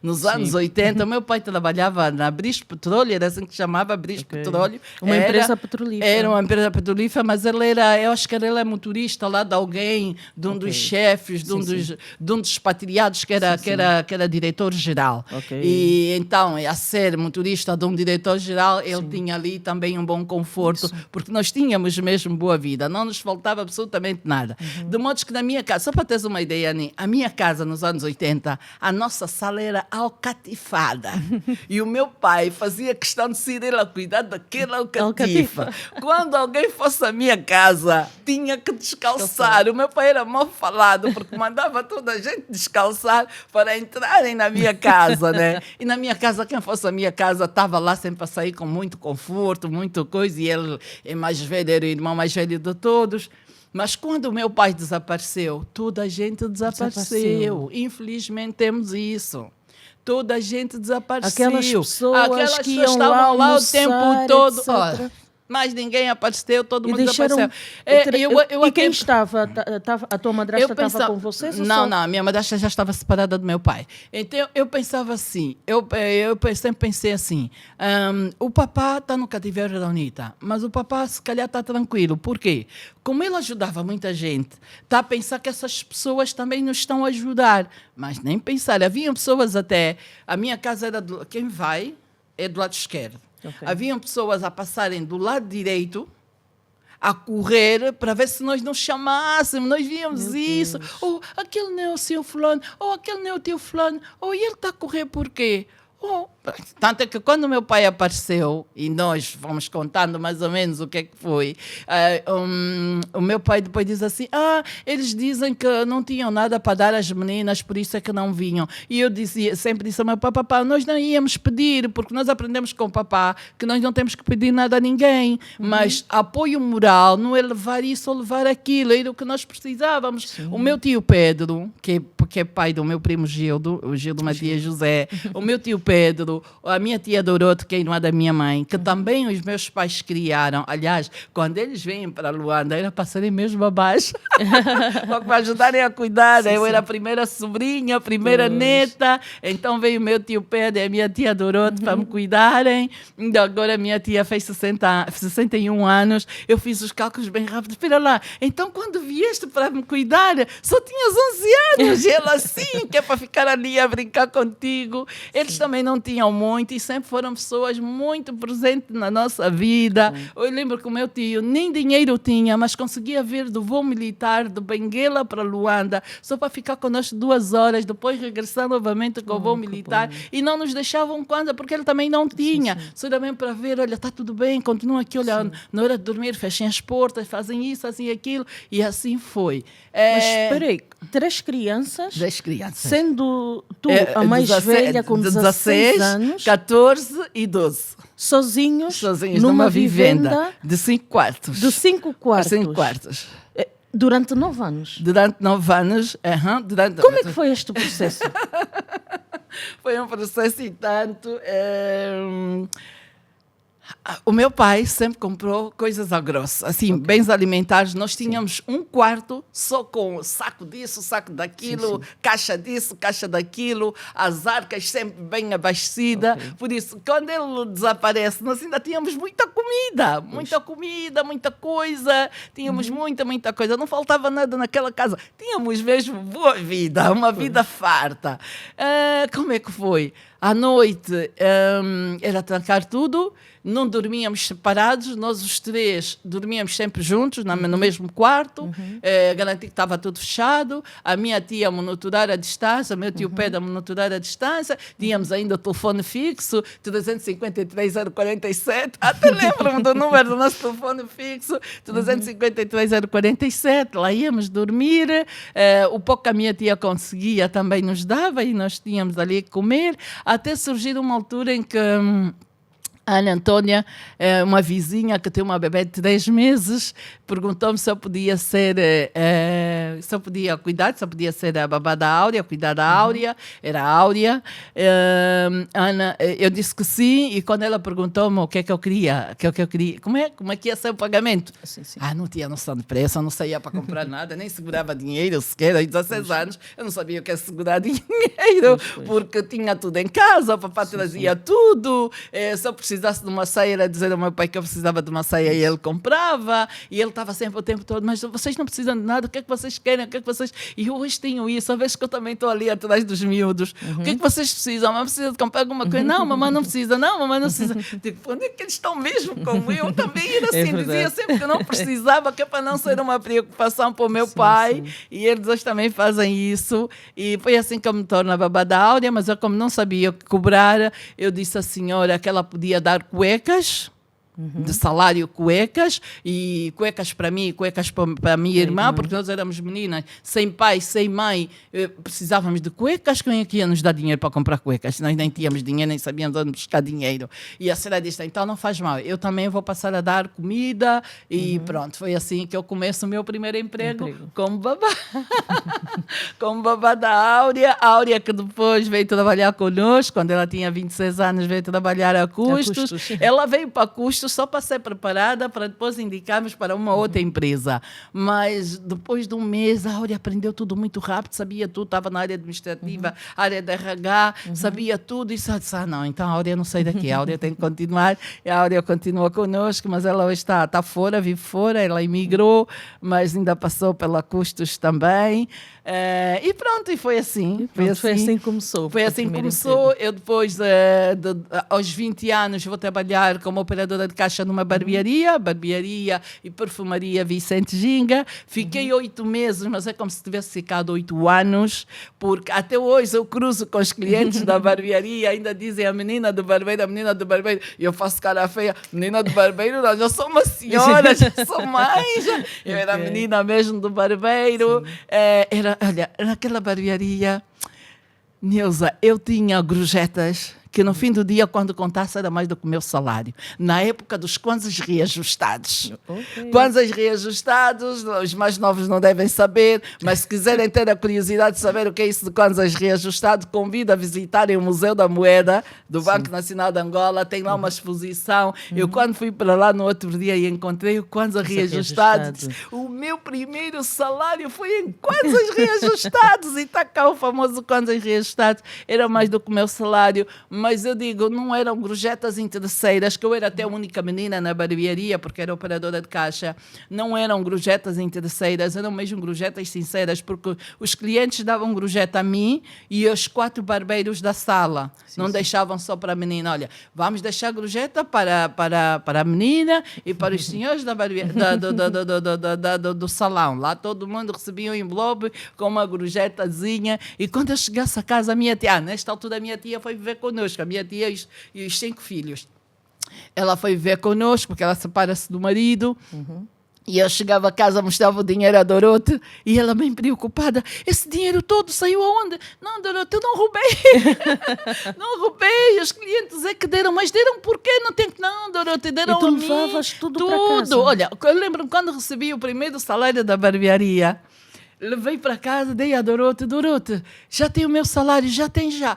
nos anos 80. Meu pai trabalhava na Brisco Petróleo, era assim que chamava, Brisco Petróleo. Uma empresa petrolífera. Era uma empresa petrolífera, mas eu acho que ele é motorista lá de alguém, de um dos chefes, de um dos expatriados que era diretor-geral. E então, a ser motorista de um diretor-geral, ele tinha ali também um bom conforto, porque nós tínhamos mesmo boa vida, não nos faltava absolutamente nada. De modo que na minha casa, só para teres uma ideia, a minha casa nos anos 80, a nossa sala era alcatifada. E o meu pai fazia questão de ser ele a cuidar daquela alcatifa. Quando alguém fosse à minha casa, tinha que descalçar. O meu pai era mal falado, porque mandava toda a gente descalçar para entrarem na minha casa, né? E na minha casa, quem fosse a minha casa, estava lá sempre a sair com muito conforto, muita coisa, e ele é mais velho, era o irmão mais velho de todos. Mas quando o meu pai desapareceu, toda a gente desapareceu. Infelizmente temos isso. toda a gente desapareceu. Aquelas pessoas que iam estavam lá o tempo todo. etc. Mas ninguém apareceu, todo mundo deixaram... desapareceu. E quem estava? A tua madrasta estava com vocês? Não, a minha madrasta já estava separada do meu pai. Então, eu pensava assim, eu sempre pensei assim, o papá está no cativeiro da UNITA, mas o papá, se calhar, está tranquilo. Por quê? Como ele ajudava muita gente, está a pensar que essas pessoas também nos estão a ajudar. Mas nem pensar. Haviam pessoas até... A minha casa era... Quem vai é do lado esquerdo. Okay. Haviam pessoas a passarem do lado direito, a correr, para ver se nós nos chamássemos. Nós víamos isso. Ou aquele não é o seu fulano, ou aquele não é o teu fulano, ou ele está a correr por quê? Tanto é que quando o meu pai apareceu, e nós fomos contando mais ou menos o que é que foi, o meu pai depois diz assim, eles dizem que não tinham nada para dar às meninas, por isso é que não vinham. E eu sempre disse ao meu pai, papá, nós não íamos pedir, porque nós aprendemos com o papá que nós não temos que pedir nada a ninguém, mas apoio moral não é levar isso ou levar aquilo, era o que nós precisávamos. Sim. O meu tio Pedro, que é pai do meu primo Gildo, o Gildo Matias José, o meu tio Pedro, a minha tia Dorote, que é irmã da minha mãe, que também os meus pais criaram. Aliás, quando eles vêm para Luanda, era para serem meus babás, para ajudarem a cuidar. Sim, eu era a primeira sobrinha, a primeira neta, então veio o meu tio Pedro e a minha tia Dorote para me cuidarem. E agora a minha tia fez 61 anos, eu fiz os cálculos bem rápidos. Espera lá, então quando vieste para me cuidar, só tinhas 11 anos, e ela assim, que é para ficar ali a brincar contigo. Eles também não tinham muito e sempre foram pessoas muito presentes na nossa vida. Eu lembro que o meu tio nem dinheiro tinha, mas conseguia vir do voo militar de Benguela para Luanda só para ficar connosco 2 horas, depois regressar novamente com o voo militar, e não nos deixavam quando, porque ele também não tinha. Só era bem para ver, olha, está tudo bem, continua aqui, olha, na hora de dormir fechem as portas, fazem isso, assim, aquilo, e assim foi. Mas espera aí, 3 crianças, sendo tu a mais velha com 16 anos, 14 e 12. Sozinhos numa vivenda de 5 quartos. De 5 quartos. 5 quartos. Durante 9 anos? Durante 9 anos. Como é que foi este processo? Foi um processo e tanto... O meu pai sempre comprou coisas ao grosso, assim, bens alimentares. Nós tínhamos um quarto só com saco disso, saco daquilo, caixa disso, caixa daquilo, as arcas sempre bem abastecidas. Por isso, quando ele desaparece, nós ainda tínhamos muita comida, muita coisa. Tínhamos muita coisa. Não faltava nada naquela casa. Tínhamos mesmo boa vida, uma vida farta. Como é que foi? À noite era trancar tudo, não dormíamos separados, nós os 3 dormíamos sempre juntos, no mesmo quarto, garantir que estava tudo fechado. A minha tia a monitorar a distância, o meu tio Pedro a monitorar a distância, tínhamos ainda o telefone fixo, 353-047, até lembro-me do número do nosso telefone fixo, 353-047, lá íamos dormir, o pouco que a minha tia conseguia também nos dava e nós tínhamos ali que comer, até surgir uma altura em que a Ana Antônia, uma vizinha que tem uma bebê de 3 meses, perguntou-me se eu podia ser, se eu podia cuidar, se eu podia ser a babá da Áurea, cuidar da Áurea, era a Áurea. Ana, eu disse que sim, e quando ela perguntou-me o que é que eu queria, como é que ia ser o pagamento? Sim. Não tinha noção de preço, eu não saía para comprar nada, nem segurava dinheiro sequer, aos 16 anos, eu não sabia o que é segurar dinheiro, porque tinha tudo em casa, o papai trazia tudo, se eu precisasse de uma saia, era dizer ao meu pai que eu precisava de uma saia e ele comprava, e ele estava sempre o tempo todo, mas vocês não precisam de nada, o que é que vocês querem, o que é que vocês... E eu hoje tenho isso, a vez que eu também estou ali atrás dos miúdos, o que é que vocês precisam? Mamãe precisa de comprar alguma coisa? Não, mamãe não precisa, Tipo, onde é que eles estão mesmo como eu? Também era assim, dizia sempre que eu não precisava, que é para não ser uma preocupação para o meu pai, e eles hoje também fazem isso, e foi assim que eu me torno a babá da Áurea, mas eu como não sabia cobrar, eu disse à senhora que ela podia dar cuecas de salário cuecas, e cuecas para mim, cuecas para a minha irmã, porque nós éramos meninas, sem pai, sem mãe, precisávamos de cuecas. Quem é que ia nos dar dinheiro para comprar cuecas? Nós nem tínhamos dinheiro, nem sabíamos onde buscar dinheiro. E a senhora disse, então não faz mal, eu também vou passar a dar comida, e pronto, foi assim que eu começo o meu primeiro emprego. Como babá. Como babá da Áurea. A Áurea que depois veio trabalhar conosco, quando ela tinha 26 anos, veio trabalhar a custos. Ela veio para custos só para ser preparada, para depois indicarmos para uma outra empresa. Mas depois de um mês, a Áurea aprendeu tudo muito rápido, sabia tudo, estava na área administrativa, área de RH, sabia tudo, e só disse, não, então a Áurea não sai daqui, a Áurea tem que continuar, e a Áurea continua conosco, mas ela hoje está fora, vive fora, ela emigrou, mas ainda passou pela custos também. E pronto, e foi assim. Foi assim que começou. Foi assim que começou. Eu depois, aos 20 anos, vou trabalhar como operadora de caixa numa barbearia e perfumaria Vicente Ginga. Fiquei 8 meses, mas é como se tivesse ficado 8 anos, porque até hoje eu cruzo com os clientes da barbearia, ainda dizem a menina do barbeiro, e eu faço cara feia, menina do barbeiro, não, já sou uma senhora, já sou mãe, eu era a menina mesmo do barbeiro. Olha, naquela barbearia, Neuza, eu tinha gorjetas que no fim do dia, quando contasse, era mais do que o meu salário. Na época dos kwanzas reajustados. Kwanzas reajustados, os mais novos não devem saber, mas se quiserem ter a curiosidade de saber o que é isso de kwanzas reajustados, convido a visitarem o Museu da Moeda do Banco Nacional de Angola. Tem lá uma exposição. Eu, quando fui para lá no outro dia e encontrei o kwanza reajustado, o meu primeiro salário foi em kwanzas reajustados. E está cá o famoso kwanzas reajustados. Era mais do que o meu salário. Mas eu digo, não eram gorjetas interesseiras, que eu era até a única menina na barbearia, porque era operadora de caixa. Não eram gorjetas interesseiras, eram mesmo gorjetas sinceras, porque os clientes davam gorjeta a mim e aos 4 barbeiros da sala. Não deixavam só para a menina. Olha, vamos deixar gorjeta para a menina e para os senhores da do salão. Lá todo mundo recebia um envelope com uma gorjetazinha. E quando eu chegasse a casa, a minha tia, nesta altura a minha tia foi viver connosco, a minha tia e os 5 filhos. Ela foi viver connosco, porque ela separa-se do marido. E eu chegava a casa, mostrava o dinheiro a Dorote, e ela bem preocupada, esse dinheiro todo saiu aonde? Não, Dorote, eu não roubei. Não roubei, os clientes é que deram, mas deram por quê? Não tem que... Não, Dorote, deram a mim. E tu levavas tudo para casa? Olha, eu lembro quando recebi o primeiro salário da barbearia, levei para casa, dei a Dorote, já tem o meu salário, já tem já.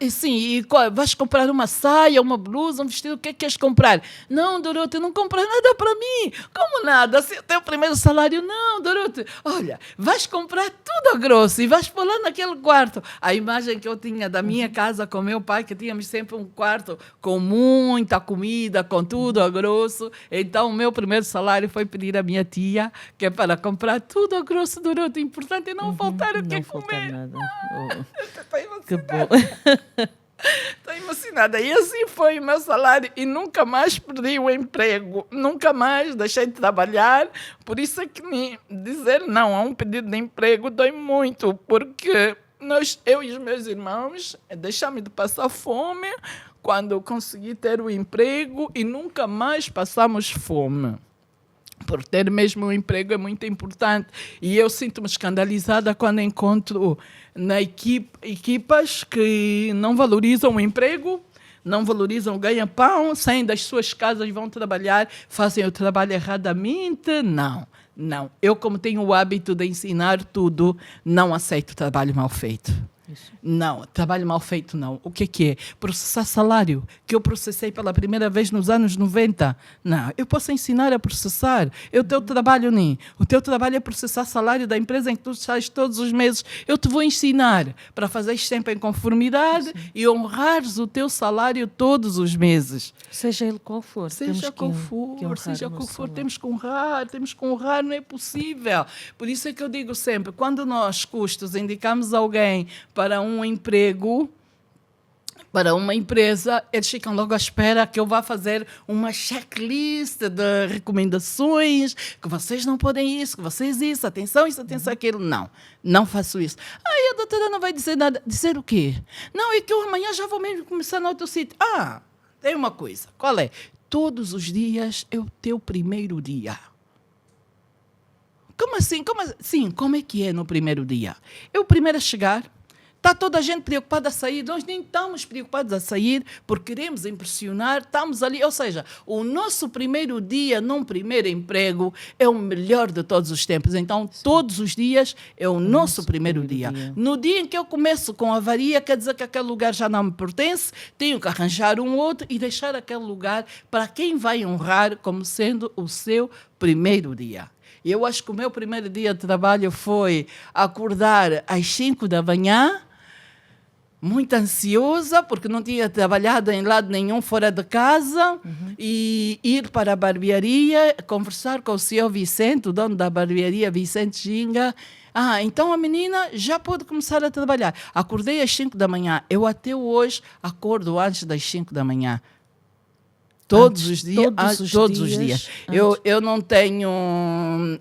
Sim, e vais comprar uma saia, uma blusa, um vestido, o que é que queres comprar? Não, Dorote, não compras nada para mim. Como nada? Se tem o primeiro salário, não, Dorote. Olha, vais comprar tudo a grosso e vais pôr lá naquele quarto. A imagem que eu tinha da minha casa com meu pai, que tínhamos sempre um quarto com muita comida, com tudo a grosso. Então, o meu primeiro salário foi pedir à minha tia, que é para comprar tudo a grosso, Dorote. O importante é não faltar o que comer. Nada. Estou emocionada. Que bom. Estou emocionada. E assim foi o meu salário. E nunca mais perdi o emprego. Nunca mais deixei de trabalhar. Por isso é que dizer não a um pedido de emprego dói muito. Porque eu e os meus irmãos deixamos de passar fome quando consegui ter o emprego e nunca mais passamos fome. Por ter mesmo um emprego é muito importante. E eu sinto-me escandalizada quando encontro na equipas que não valorizam o emprego, não valorizam o ganha-pão, saem das suas casas, vão trabalhar, fazem o trabalho erradamente. Não. Eu, como tenho o hábito de ensinar tudo, não aceito trabalho mal feito. Isso. Não, trabalho mal feito não. O que é? Processar salário, que eu processei pela primeira vez nos anos 90. Não, eu posso ensinar a processar. O teu trabalho é processar salário da empresa em que tu estás todos os meses. Eu te vou ensinar para fazeres sempre em conformidade e honrares o teu salário todos os meses. Seja ele qual for. Seja qual for, temos que honrar, não é possível. Por isso é que eu digo sempre, quando nós, custos, indicamos alguém para um emprego, para uma empresa, eles ficam logo à espera que eu vá fazer uma checklist de recomendações, que vocês não podem isso, que vocês isso, atenção, aquilo. Não faço isso. A doutora não vai dizer nada. Dizer o quê? Não, é que eu amanhã já vou mesmo começar no outro sítio. Tem uma coisa. Qual é? todos os dias é o teu primeiro dia. Como assim? Sim, como é que é no primeiro dia? É o primeiro a chegar. Está toda a gente preocupada a sair. Nós nem estamos preocupados a sair porque queremos impressionar. Estamos ali. Ou seja, o nosso primeiro dia num primeiro emprego é o melhor de todos os tempos. Então, todos os dias é o nosso primeiro dia. No dia em que eu começo com avaria, quer dizer que aquele lugar já não me pertence, tenho que arranjar um outro e deixar aquele lugar para quem vai honrar como sendo o seu primeiro dia. Eu acho que o meu primeiro dia de trabalho foi acordar às 5 da manhã, muito ansiosa, porque não tinha trabalhado em lado nenhum fora de casa, e ir para a barbearia, conversar com o senhor Vicente, o dono da barbearia, Vicente Ginga. Então a menina já pode começar a trabalhar. Acordei às 5 da manhã. Eu até hoje acordo antes das 5 da manhã. Todos os dias. Eu não tenho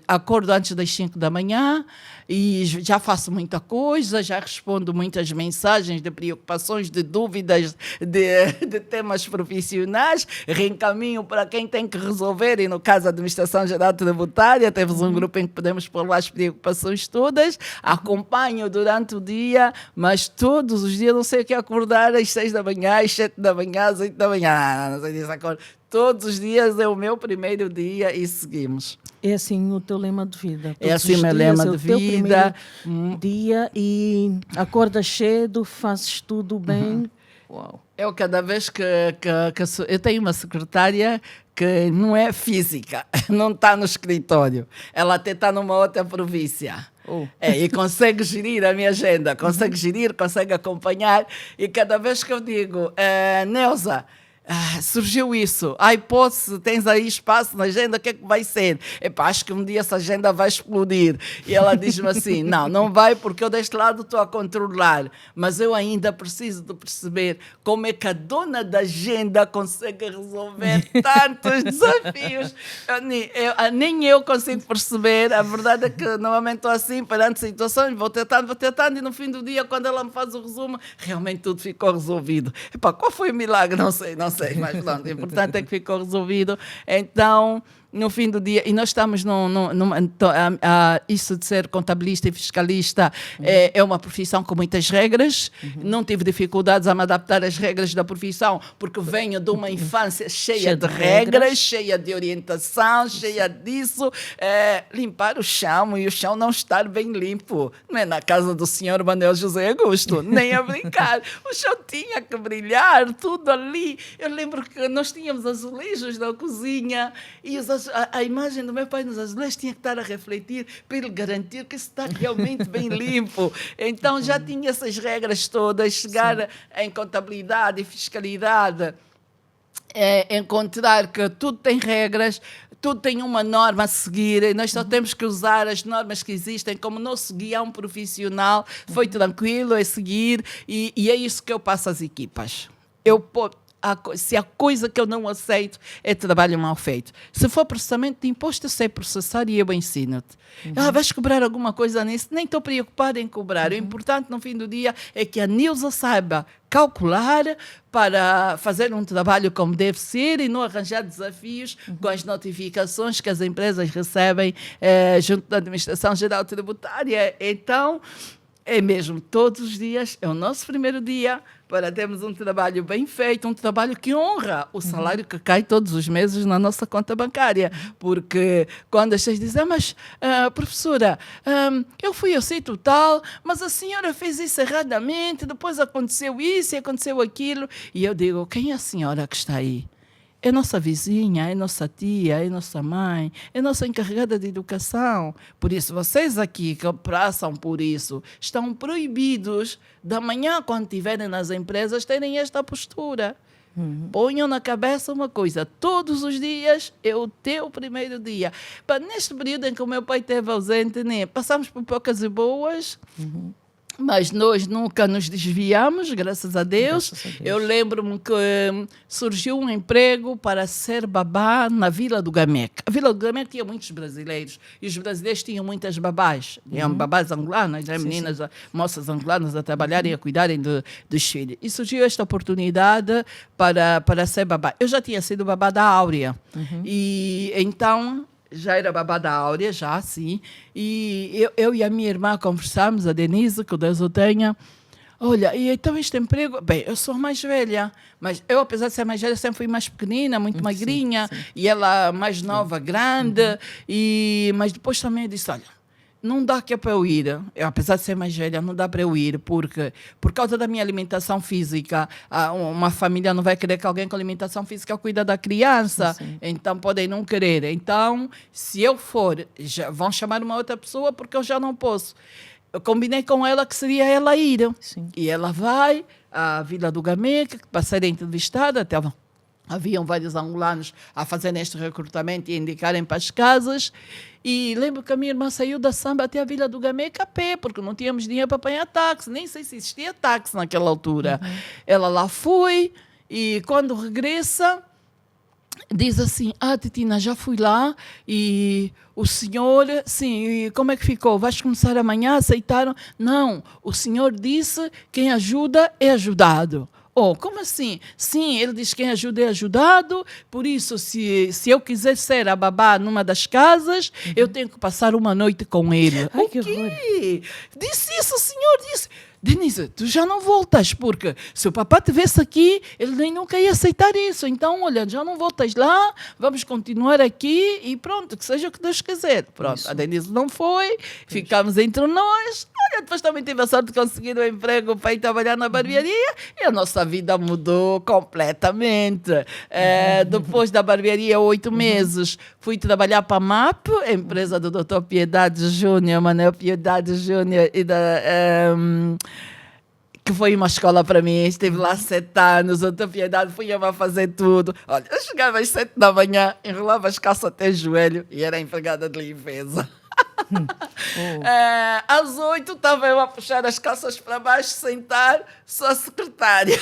acordo antes das 5 da manhã e já faço muita coisa, já respondo muitas mensagens de preocupações, de dúvidas, de temas profissionais, reencaminho para quem tem que resolver, e no caso da Administração Geral Tributária, temos um grupo em que podemos pôr lá as preocupações todas, acompanho durante o dia, mas todos os dias não sei o que acordar às 6 da manhã, às 7 da manhã, às 8 da manhã, não sei disso acordo. Todos os dias é o meu primeiro dia e seguimos. É assim o teu lema de vida. É assim o meu lema de vida. Dia e acordas cedo, fazes tudo bem. Uau. Eu cada vez que eu tenho uma secretária que não é física, não está no escritório. Ela até está numa outra província. E consegue gerir a minha agenda, consegue acompanhar. E cada vez que eu digo, Neuza, surgiu isso. Tens aí espaço na agenda, o que é que vai ser? Acho que um dia essa agenda vai explodir. E ela diz-me assim, não vai, porque eu deste lado estou a controlar, mas eu ainda preciso de perceber como é que a dona da agenda consegue resolver tantos desafios. Nem eu consigo perceber. A verdade é que normalmente estou assim, perante situações, vou tentando, e no fim do dia, quando ela me faz o resumo, realmente tudo ficou resolvido. Qual foi o milagre? Não sei, mas pronto, o importante é que ficou resolvido. Então, no fim do dia, e nós estamos isso de ser contabilista e fiscalista é uma profissão com muitas regras. Não tive dificuldades a me adaptar às regras da profissão, porque venho de uma infância cheia de regras, cheia de orientação, cheia disso. Limpar o chão e o chão não estar bem limpo. Não é na casa do senhor Manuel José Augusto, nem a brincar. O chão tinha que brilhar, tudo ali. Eu lembro que nós tínhamos azulejos na cozinha e a imagem do meu pai nos azulejos tinha que estar a refletir para ele garantir que isso está realmente bem limpo. Então já tinha essas regras todas. Chegar em contabilidade e fiscalidade, encontrar que tudo tem regras, tudo tem uma norma a seguir, e nós só temos que usar as normas que existem. Como nosso guião profissional foi tranquilo, é seguir, e é isso que eu passo às equipas. Se a coisa que eu não aceito é trabalho mal feito. Se for processamento de imposto, eu sei processar e eu ensino-te. Vais cobrar alguma coisa nisso? Nem estou preocupada em cobrar. O importante, no fim do dia, é que a Neuza saiba calcular para fazer um trabalho como deve ser e não arranjar desafios com as notificações que as empresas recebem junto da Administração Geral Tributária. Então, é mesmo, todos os dias, é o nosso primeiro dia para termos um trabalho bem feito, um trabalho que honra o salário que cai todos os meses na nossa conta bancária. Porque quando as pessoas dizem, mas professora, eu fui ao sítio tal, mas a senhora fez isso erradamente, depois aconteceu isso e aconteceu aquilo. E eu digo, quem é a senhora que está aí? É nossa vizinha, é nossa tia, é nossa mãe, é nossa encarregada de educação. Por isso, vocês aqui que passam por isso, estão proibidos de amanhã, quando estiverem nas empresas, terem esta postura. Ponham na cabeça uma coisa, todos os dias é o teu primeiro dia. Neste período em que o meu pai esteve ausente, passamos por poucas e boas, Mas nós nunca nos desviamos, graças a Deus. Graças a Deus. Eu lembro-me que surgiu um emprego para ser babá na Vila do Gamec. A Vila do Gamec tinha muitos brasileiros. E os brasileiros tinham muitas babás. Tinham babás angolanas, né? Meninas, moças angolanas a trabalharem, a cuidarem dos filhos. E surgiu esta oportunidade para ser babá. Eu já tinha sido babá da Áurea. E então... já era babá da Áurea, já, sim. E eu e a minha irmã conversámos, a Denise, que Deus o tenha. Olha, e então este emprego... Bem, eu sou mais velha, mas eu, apesar de ser mais velha, sempre fui mais pequenina, muito magrinha. Sim. E ela mais nova, grande. Mas depois também eu disse, olha, não dá que é para eu ir. Eu, apesar de ser mais velha, não dá para eu ir, porque por causa da minha alimentação física, uma família não vai querer que alguém com alimentação física cuida da criança. Sim. Então podem não querer. Então, se eu for, já vão chamar uma outra pessoa porque eu já não posso. Eu combinei com ela que seria ela ir. Sim. E ela vai à Vila do Gamec para ser entrevistada. Haviam vários angolanos a fazerem este recrutamento e indicarem para as casas. E lembro que a minha irmã saiu da Samba até a Vila do Gamec a pé, porque não tínhamos dinheiro para apanhar táxi. Nem sei se existia táxi naquela altura. Ela lá foi e quando regressa, diz assim, Titina, já fui lá e o senhor, sim, e como é que ficou? Vais começar amanhã? Aceitaram? Não, o senhor disse quem ajuda é ajudado. Oh, como assim? Sim, ele diz que quem ajuda é ajudado, por isso, se eu quiser ser a babá numa das casas, eu tenho que passar uma noite com ele. Ai, que horror. Disse isso, o senhor disse. Denise, tu já não voltas, porque se o papá te vesse aqui, ele nem nunca ia aceitar isso. Então, olha, já não voltas lá, vamos continuar aqui e pronto, que seja o que Deus quiser. Pronto, isso. A Denise não foi, ficamos entre nós. Olha, depois também tive a sorte de conseguir um emprego para ir trabalhar na barbearia e a nossa vida mudou completamente. Depois da barbearia, 8 meses, fui trabalhar para a MAP, a empresa do Dr. Piedade Júnior, Manuel Piedade Júnior e que foi uma escola para mim. Estive lá 7 anos, outra Piedade, fui eu a fazer tudo. Olha, eu chegava às 7 da manhã, enrolava as calças até o joelho e era empregada de limpeza. Às 8 estava eu a puxar as calças para baixo, sentar, sou a secretária.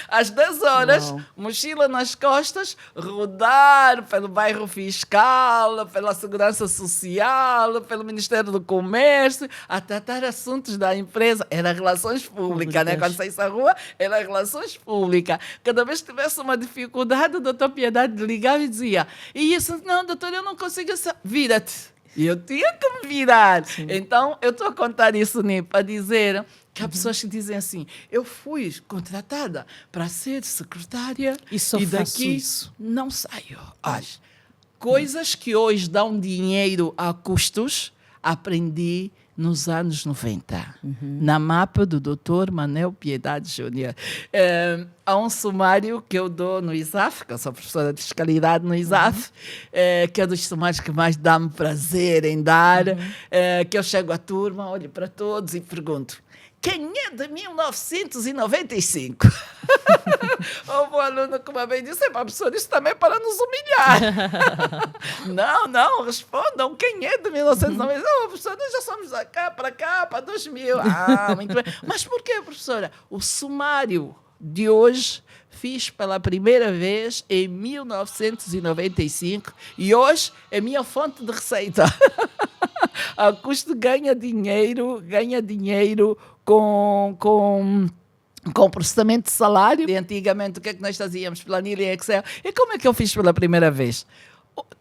Às 10 horas, mochila nas costas, rodar pelo bairro fiscal, pela segurança social, pelo Ministério do Comércio, a tratar assuntos da empresa. Era relações públicas, né? Quando saísse à rua, era relações públicas. Cada vez que tivesse uma dificuldade, o doutor Piedade ligava e dizia, e isso, não, doutor, eu não consigo, vira-te. E eu tinha que me virar. Sim. Então, eu estou a contar isso, para dizer que há pessoas que dizem assim, eu fui contratada para ser secretária e daqui isso. Não saio. As coisas que hoje dão dinheiro a custos, aprendi nos anos 90, na MAP do Dr. Manuel Piedade Júnior. Há um sumário que eu dou no ISAF, que eu sou professora de fiscalidade no ISAF, que é dos sumários que mais dá-me prazer em dar, que eu chego à turma, olho para todos e pergunto, quem é de 1995? Houve um aluno que uma vez disse, professor, isso também é para nos humilhar. Não, respondam, quem é de 1995? Professor, nós já somos para cá, para 2000. Muito bem. Mas por quê, professora? O sumário de hoje fiz pela primeira vez em 1995 e hoje é minha fonte de receita. A custo ganha dinheiro com processamento de salário. E antigamente, o que é que nós fazíamos? Planilha em Excel. E como é que eu fiz pela primeira vez?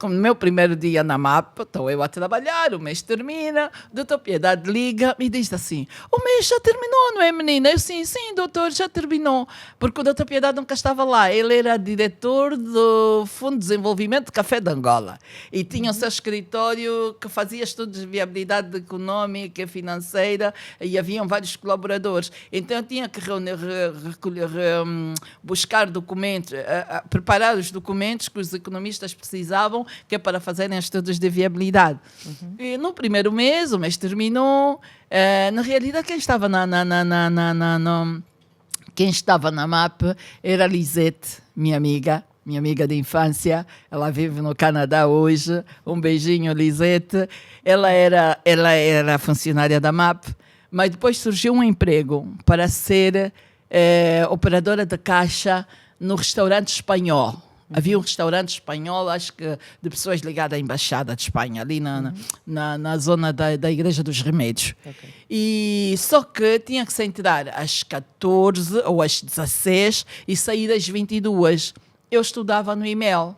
No meu primeiro dia na MAP, estou eu a trabalhar, o mês termina, o doutor Piedade liga e diz assim, o mês já terminou, não é, menina? Eu, sim, doutor, já terminou. Porque o doutor Piedade nunca estava lá. Ele era diretor do Fundo de Desenvolvimento de Café de Angola. E tinha o seu escritório que fazia estudos de viabilidade económica e financeira e haviam vários colaboradores. Então eu tinha que buscar documentos, preparar os documentos que os economistas precisavam, que é para fazerem estudos de viabilidade. E no primeiro mês, o mês terminou. Na realidade, quem estava na MAP era a Lisette, minha amiga de infância. Ela vive no Canadá hoje. Um beijinho, Lisette. Ela era funcionária da MAP, Mas depois surgiu um emprego para ser operadora de caixa no restaurante espanhol. Havia um restaurante espanhol, acho que de pessoas ligadas à Embaixada de Espanha, ali na zona da Igreja dos Remédios. Okay. E só que tinha que se entrar às 14 ou às 16 e sair às 22. Eu estudava no e-mail,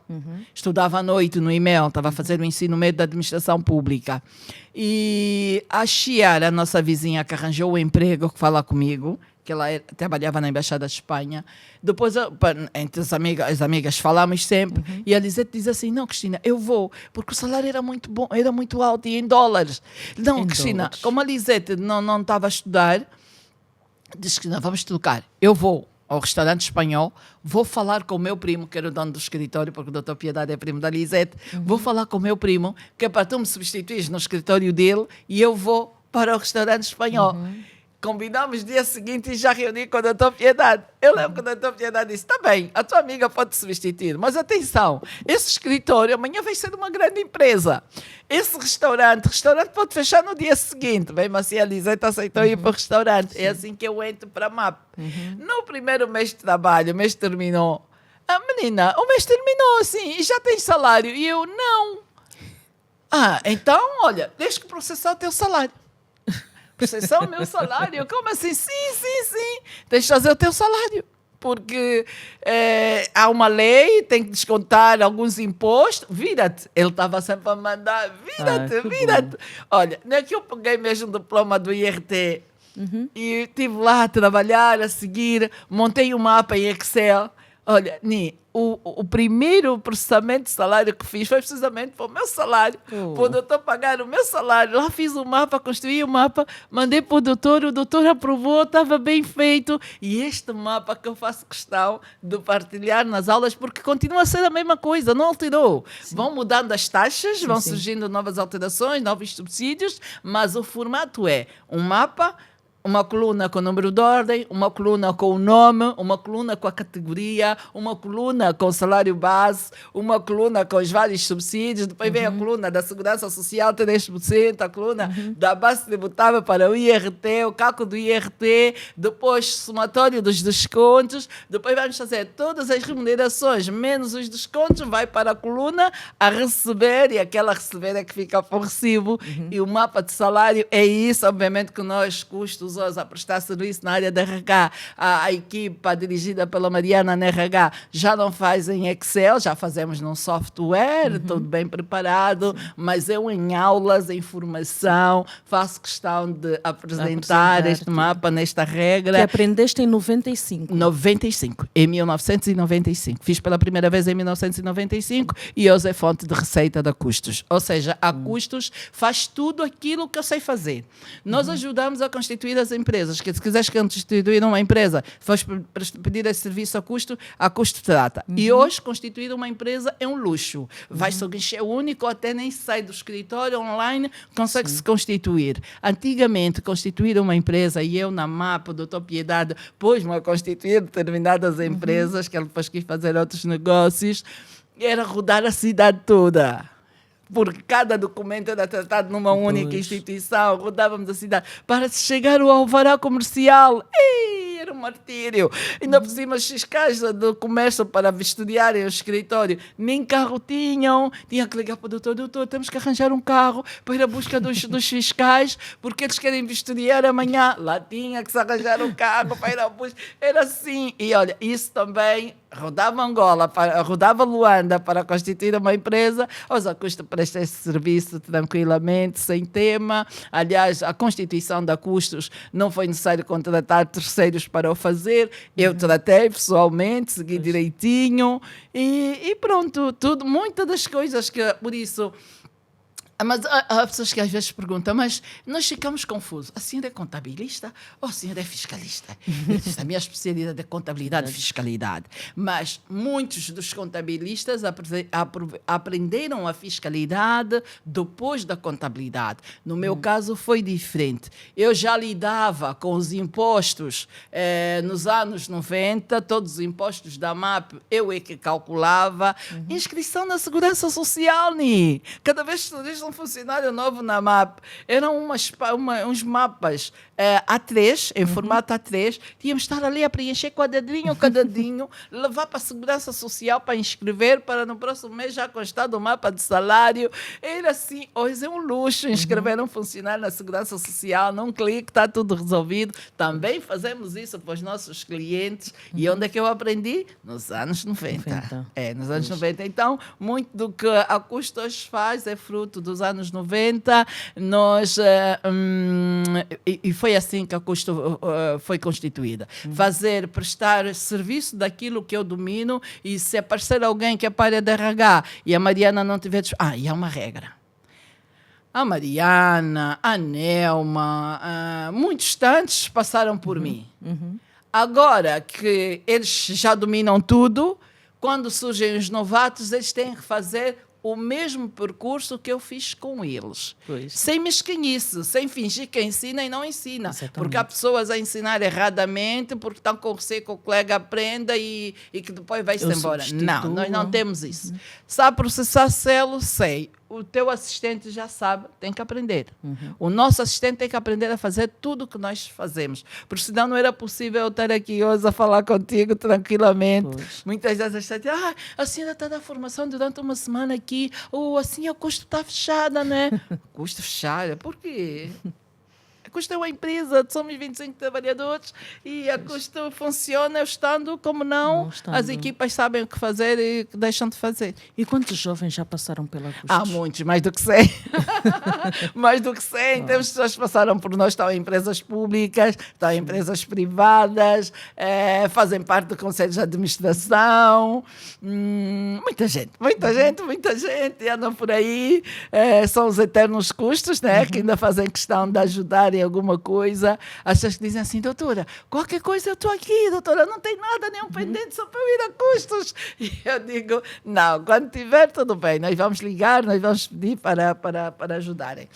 estudava à noite no e-mail, estava a fazer o ensino médio da administração pública. E a Chiara, a nossa vizinha que arranjou o emprego, que fala comigo, que ela trabalhava na Embaixada de Espanha. Depois, entre as amigas falamos sempre, e a Lisete diz assim, não, Cristina, eu vou, porque o salário era muito bom, era muito alto, e em dólares. Não, Cristina, como a Lisete não estava a estudar, disse que não, vamos trocar, eu vou ao restaurante espanhol, vou falar com o meu primo, que era o dono do escritório, porque o Dr. Piedade é primo da Lisete, vou falar com o meu primo, que é para tu me substituires no escritório dele, e eu vou para o restaurante espanhol. Combinamos dia seguinte e já reuni com a Dr. Piedade. Eu lembro que a Dr. Piedade disse, está bem, a tua amiga pode te substituir, mas atenção, esse escritório amanhã vai ser uma grande empresa. Esse restaurante pode fechar no dia seguinte. Bem, mas a Lisete aceitou ir para o restaurante. Sim. É assim que eu entro para a MAP. No primeiro mês de trabalho, o mês terminou. A menina, o mês terminou assim, e já tem salário. E eu, não. Então, olha, deixa que processar o teu salário. Processar o meu salário? Como assim? Sim. Tens de fazer o teu salário. Porque há uma lei, tem que descontar alguns impostos. Vira-te. Ele estava sempre a mandar. Vira-te. Olha, não é que eu peguei mesmo o diploma do IRT e estive lá a trabalhar, a seguir, montei um mapa em Excel. Olha, o primeiro processamento de salário que fiz foi precisamente para o meu salário. Para o doutor pagar o meu salário. Lá fiz o mapa, construí o mapa, mandei para o doutor aprovou, estava bem feito. E este mapa que eu faço questão de partilhar nas aulas, porque continua a ser a mesma coisa, não alterou. Sim. Vão mudando as taxas, vão surgindo novas alterações, novos subsídios, mas o formato é um mapa, uma coluna com o número de ordem, uma coluna com o nome, uma coluna com a categoria, uma coluna com o salário base, uma coluna com os vários subsídios, depois vem a coluna da Segurança Social, 3%, a coluna da base tributável para o IRT, o cálculo do IRT, depois somatório dos descontos, depois vamos fazer todas as remunerações, menos os descontos, vai para a coluna a receber, e aquela receber é que fica por recibo, e o mapa de salário é isso, obviamente que nós custos a prestar serviço na área de RH, a equipa dirigida pela Mariana na RH já não faz em Excel, já fazemos num software, tudo bem preparado, mas eu em aulas, em formação, faço questão de apresentar este mapa nesta regra. Que aprendeste em 95. 95, em 1995. Fiz pela primeira vez em 1995 e hoje é fonte de receita de custos. Ou seja, a custos faz tudo aquilo que eu sei fazer. Nós ajudamos a constituir as empresas, que se quiseres constituir uma empresa, fores pedir esse serviço a custo trata. E hoje, constituir uma empresa é um luxo. Vai-se ao guichê único, até nem sai do escritório online, consegue-se constituir. Antigamente, constituir uma empresa, e eu na MAP, o Dr. Piedade, pôs-me a constituir determinadas empresas, que ele depois quis fazer outros negócios, era rodar a cidade toda. Porque cada documento era tratado numa única instituição, rodávamos a cidade para chegar ao alvará comercial. Era um martírio. Ainda por cima, os fiscais do comércio para vistoriarem o escritório nem carro tinham. Tinha que ligar para o doutor, temos que arranjar um carro para ir à busca dos fiscais, porque eles querem vistoriar amanhã. Lá tinha que se arranjar um carro para ir à busca. Era assim. E olha, isso também rodava Angola, rodava Luanda para constituir uma empresa, aos custos presta esse serviço tranquilamente, sem tema. Aliás, a constituição de custos não foi necessário contratar terceiros para o fazer. Eu tratei pessoalmente, segui direitinho e pronto, tudo, muitas das coisas que, por isso... Mas há pessoas que às vezes perguntam, mas nós ficamos confusos. A senhora é contabilista ou a senhora é fiscalista? A minha especialidade é contabilidade e fiscalidade. Mas muitos dos contabilistas aprenderam a fiscalidade depois da contabilidade. No meu caso foi diferente. Eu já lidava com os impostos nos anos 90, todos os impostos da MAP, eu é que calculava. Inscrição na Segurança Social, cada vez que um funcionário novo na MAP. Eram uns mapas A3, em formato A3. Tínhamos de estar ali a preencher quadradinho, levar para a Segurança Social para inscrever, para no próximo mês já constar do mapa de salário. Era assim, hoje é um luxo inscrever um funcionário na Segurança Social, num clique, está tudo resolvido. Também fazemos isso para os nossos clientes. E onde é que eu aprendi? Nos anos 90. Nos anos 90. Então, muito do que a Custo hoje faz é fruto dos anos 90. E foi assim que a Custo foi constituída. Prestar serviço daquilo que eu domino, e se aparecer alguém que é para a área de RH e a Mariana não tiver... e há uma regra. A Mariana, a Nelma, muitos tantos passaram por mim. Agora que eles já dominam tudo, quando surgem os novatos, eles têm que fazer o mesmo percurso que eu fiz com eles. Pois. Sem mesquinhice, sem fingir que ensina e não ensina. Exatamente. Porque há pessoas a ensinar erradamente, porque estão com receio que o colega aprenda e que depois vai-se embora. Não, nós não temos isso. Sabe processar selo? Sei. O teu assistente já sabe, tem que aprender. O nosso assistente tem que aprender a fazer tudo o que nós fazemos. Porque senão não era possível eu estar aqui hoje a falar contigo tranquilamente. Pois. Muitas vezes as assistentes dizem, a senhora está na formação durante uma semana aqui, ou assim o custo está fechada, né? Custo fechado? Por quê? A Custo é uma empresa, somos 25 trabalhadores e a Custo funciona estando como não as equipas sabem o que fazer e deixam de fazer. E quantos jovens já passaram pela Custo? Muitos, mais do que 100. Mais do que 100. Temos pessoas que passaram por nós, estão em empresas públicas, estão em empresas privadas, fazem parte do conselho de administração. Muita gente, andam por aí. São os eternos custos, né? Que ainda fazem questão de ajudar em alguma coisa. As pessoas que dizem assim, doutora, qualquer coisa eu estou aqui, doutora, não tem nada, nenhum pendente, só para eu ir a custos. E eu digo, não, quando tiver, tudo bem, nós vamos ligar, nós vamos pedir para ajudarem.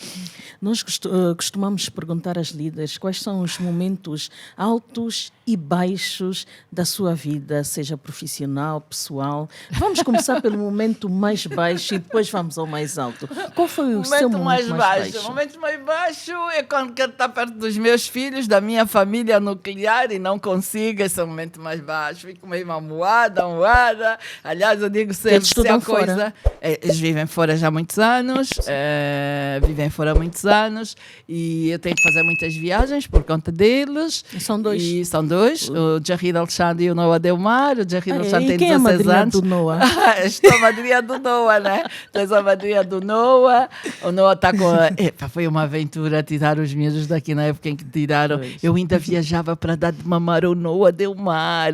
Nós costumamos perguntar às líderes quais são os momentos altos e baixos da sua vida, seja profissional, pessoal. Vamos começar pelo momento mais baixo e depois vamos ao mais alto. Qual foi o seu momento mais baixo? O momento mais baixo é quando quero estar perto dos meus filhos, da minha família nuclear e não consigo. Esse é o momento mais baixo. Fico meio amuada. Aliás, eu digo sempre, se a coisa... Eles vivem fora já há muitos anos, e eu tenho que fazer muitas viagens por conta deles. São dois. O Jarrid Alexandre e o Noah Delmar. O Jarrid Alexandre tem 16 anos. Quem é a madrinha do Noah? Estou a madrinha do Noah, né? Tens a madrinha do Noah. O Noah está com... foi uma aventura tirar os miúdos daqui na época em que tiraram. Pois. Eu ainda viajava para dar de mamar ao Noah Delmar.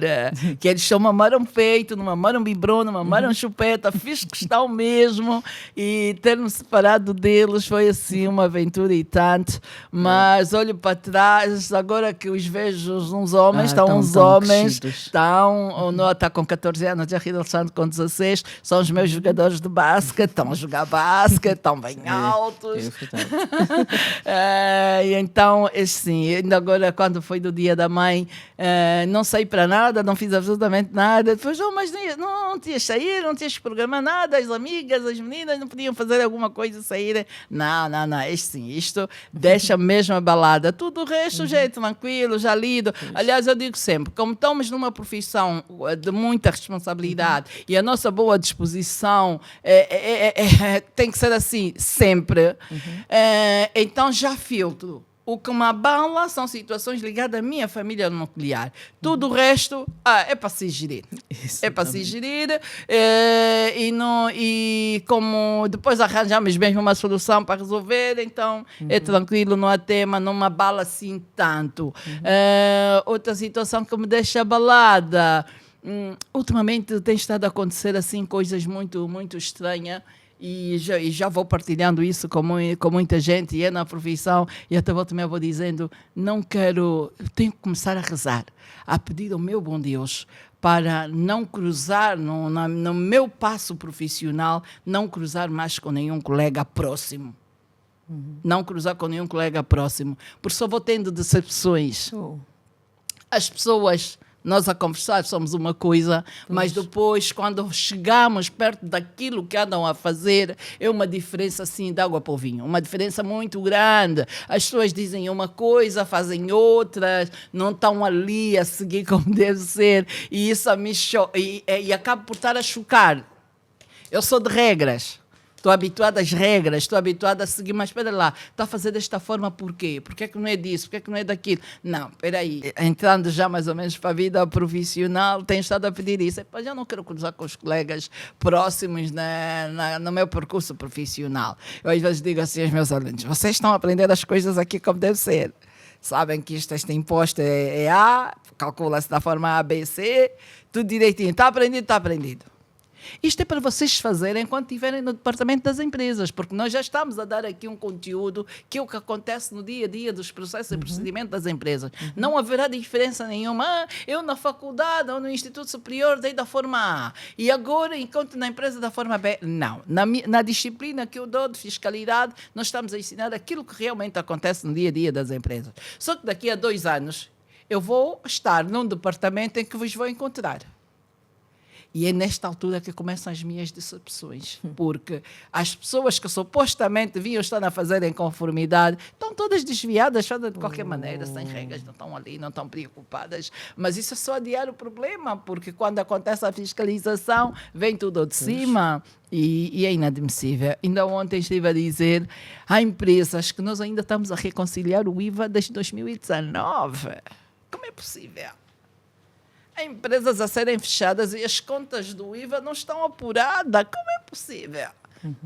Que eles só mamaram peito, não mamaram biberon, não mamaram chupeta. Fiz questão mesmo. E ter-me separado deles foi assim uma aventura e tanto. Mas olho para trás, agora que os vejo uns homens, o Noah está com 14 anos, o Jarrid Alexandre com 16, são os meus jogadores de basquete, estão a jogar basquete, estão bem altos. E então, assim, ainda agora, quando foi do Dia da Mãe, não saí para nada, não fiz absolutamente nada. Depois, mas não tinhas sair, não tinhas que programar nada, as amigas, as meninas não podiam fazer alguma coisa, saírem. Não, isto deixa mesmo a balada. Tudo o resto, jeito tranquilo, já lido. Aliás, eu digo sempre, como estamos numa profissão de muita responsabilidade e a nossa boa disposição tem que ser assim sempre, então já filtro. O que me abala são situações ligadas à minha família nuclear. Tudo o resto é para se gerir. É para se gerir e como depois arranjamos mesmo uma solução para resolver, então é tranquilo, não há tema, não me abala assim tanto. Outra situação que me deixa abalada, ultimamente tem estado a acontecer assim coisas muito, muito estranhas. E já vou partilhando isso com muita gente, e é na profissão, e até também vou dizendo, tenho que começar a rezar, a pedir ao meu bom Deus para não cruzar, no meu passo profissional, não cruzar mais com nenhum colega próximo. Não cruzar com nenhum colega próximo, porque só vou tendo decepções. As pessoas Nós a conversar somos uma coisa, mas depois, quando chegamos perto daquilo que andam a fazer, é uma diferença assim de água para o vinho. Uma diferença muito grande. As pessoas dizem uma coisa, fazem outras, não estão ali a seguir como deve ser. E isso a mim e acaba por estar a chocar. Eu sou de regras. Estou habituada às regras, estou habituada a seguir, mas espera lá, está a fazer desta forma por quê? Por que é que não é disso? Por que é que não é daquilo? Não, espera aí. Entrando já mais ou menos para a vida profissional, tenho estado a pedir isso. Mas eu não quero cruzar com os colegas próximos no meu percurso profissional. Eu às vezes digo assim aos meus alunos, vocês estão a aprender as coisas aqui como deve ser. Sabem que este imposto é A, calcula-se da forma A, B, C, tudo direitinho. Está aprendido, está aprendido. Isto é para vocês fazerem quando estiverem no departamento das empresas, porque nós já estamos a dar aqui um conteúdo que é o que acontece no dia a dia dos processos e procedimentos das empresas. Não haverá diferença nenhuma. Eu na faculdade ou no Instituto Superior dei da forma A e agora encontro na empresa da forma B. Não. Na disciplina que eu dou de fiscalidade, nós estamos a ensinar aquilo que realmente acontece no dia a dia das empresas. Só que daqui a 2 anos eu vou estar num departamento em que vos vou encontrar. E é nesta altura que começam as minhas decepções, porque as pessoas que supostamente vinham estar a fazer em conformidade estão todas desviadas, fazem de qualquer maneira, sem regras, não estão ali, não estão preocupadas. Mas isso é só adiar o problema, porque quando acontece a fiscalização, vem tudo de cima e é inadmissível. Ainda ontem estive a dizer, há empresas que nós ainda estamos a reconciliar o IVA desde 2019. Como é possível? Há empresas a serem fechadas e as contas do IVA não estão apuradas. Como é possível?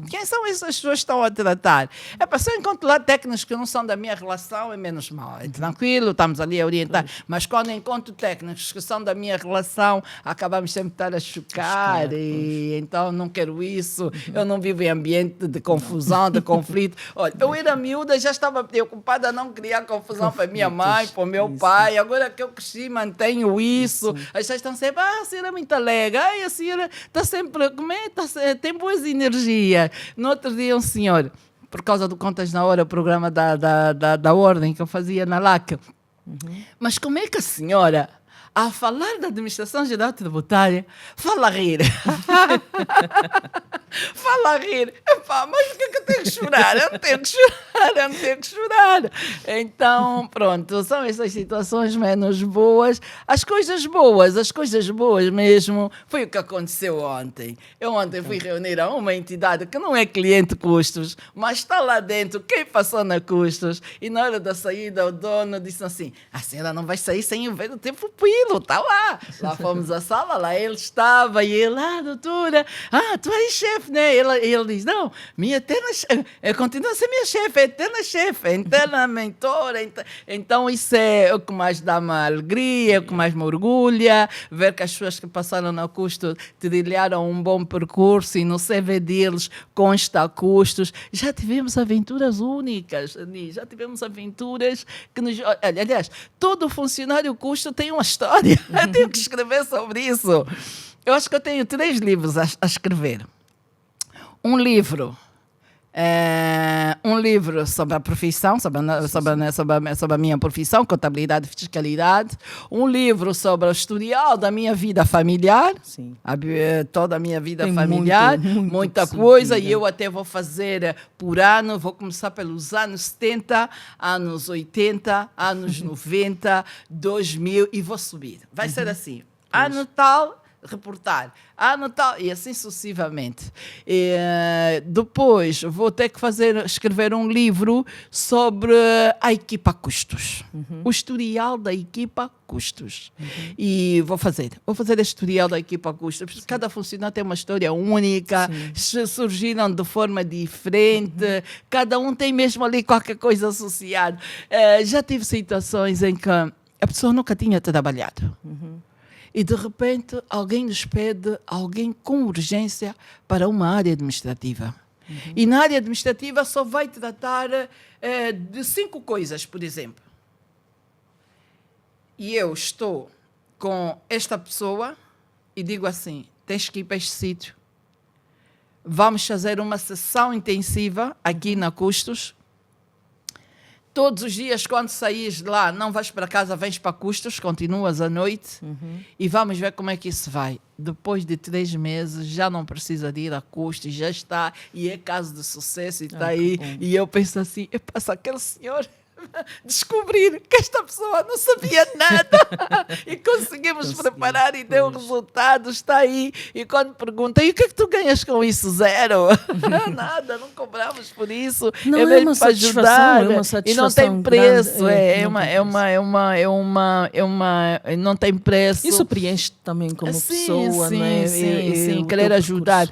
Quem são essas pessoas que estão a tratar? É para se eu encontro lá técnicos que não são da minha relação, é menos mal. É tranquilo, estamos ali a orientar. Mas quando encontro técnicos que são da minha relação, acabamos sempre de estar a chocar. E então não quero isso. Eu não vivo em ambiente de confusão, de conflito. Olha, eu era miúda, já estava preocupada a não criar confusão para a minha mãe, para o meu pai. Agora que eu cresci, mantenho isso. As pessoas estão sempre, a senhora é muito alegre. A senhora está sempre, tem boas energias. No outro dia, um senhor, por causa do Contas na Hora, o programa da Ordem que eu fazia na LAC, mas como é que a senhora, a falar da Administração Geral Tributária, fala a rir? Fala a rir. Epá, mas por que eu tenho que chorar? Eu não tenho que chorar, eu não tenho que chorar. Então, pronto, são essas situações menos boas. As coisas boas mesmo, foi o que aconteceu ontem. Eu ontem fui reunir a uma entidade que não é cliente custos, mas está lá dentro, quem passou na custos, e na hora da saída o dono disse assim, a senhora não vai sair sem ver o tempo pilo, está lá. Lá fomos à sala, lá ele estava, e ele, doutora, tu és chefe, né? Ele diz, não, minha eterna chefe, continua a ser minha chefe, eterna mentora. Então isso é o que mais dá-me alegria, o que mais me orgulha, ver que as pessoas que passaram no custo trilharam um bom percurso e no CV deles consta custos. Já tivemos aventuras únicas, já tivemos aventuras que nos... Aliás, todo funcionário custo tem uma história. Eu tenho que escrever sobre isso. Eu acho que eu tenho 3 livros a escrever. Um livro sobre a profissão, sobre a minha profissão, contabilidade e fiscalidade. Um livro sobre o historial da minha vida familiar, toda a minha vida familiar, muita coisa. E eu até vou fazer por ano, vou começar pelos anos 70, anos 80, anos 90, 2000 e vou subir. Vai ser assim, ano tal, reportar, tal, e assim sucessivamente. Depois vou ter que escrever um livro sobre a equipa custos, o historial da equipa custos. E vou fazer este historial da equipa custos, porque cada funcionário tem uma história única, surgiram de forma diferente, cada um tem mesmo ali qualquer coisa associada. Já tive situações em que a pessoa nunca tinha trabalhado. E, de repente, alguém nos pede alguém com urgência para uma área administrativa. E na área administrativa só vai tratar de 5 coisas, por exemplo. E eu estou com esta pessoa e digo assim, tens que ir para este sítio. Vamos fazer uma sessão intensiva aqui na Custos. Todos os dias, quando saís de lá, não vais para casa, vens para custos, continuas à noite e vamos ver como é que isso vai. Depois de 3 meses, já não precisa de ir a custos, já está, e é caso de sucesso, e está aí. E eu penso assim, se aquele senhor descobrir que esta pessoa não sabia nada e conseguimos preparar e deu resultados, está aí. E quando pergunta, e o que é que tu ganhas com isso? Zero. Nada, não cobramos por isso. Não é mesmo para ajudar. E não tem preço. Não tem preço. Isso preenche também como pessoa, sim, não é? Sim, querer ajudar.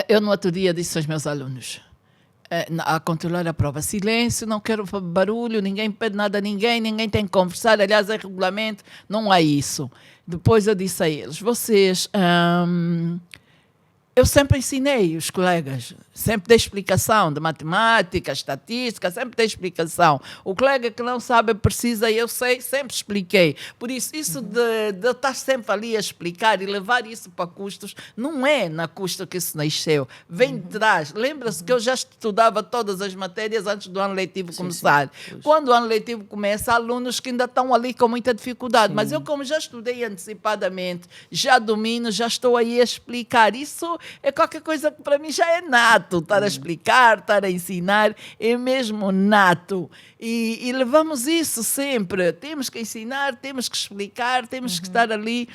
Eu no outro dia disse aos meus alunos, a controlar a prova, silêncio, não quero barulho, ninguém pede nada a ninguém tem que conversar, aliás é regulamento, não há isso. Depois eu disse a eles, vocês, eu sempre ensinei os colegas, sempre dei explicação de matemática, estatística, sempre dei explicação. O colega que não sabe precisa, eu sei, sempre expliquei. Por isso de eu estar sempre ali a explicar e levar isso para custos, não é na custo que isso nasceu. Vem de trás. Lembra-se que eu já estudava todas as matérias antes do ano letivo começar. Quando o ano letivo começa, há alunos que ainda estão ali com muita dificuldade. Mas eu, como já estudei antecipadamente, já domino, já estou aí a explicar. Isso é qualquer coisa que para mim já é nato. Estar a explicar, estar a ensinar, é mesmo nato. E levamos isso sempre. Temos que ensinar, temos que explicar, temos que estar ali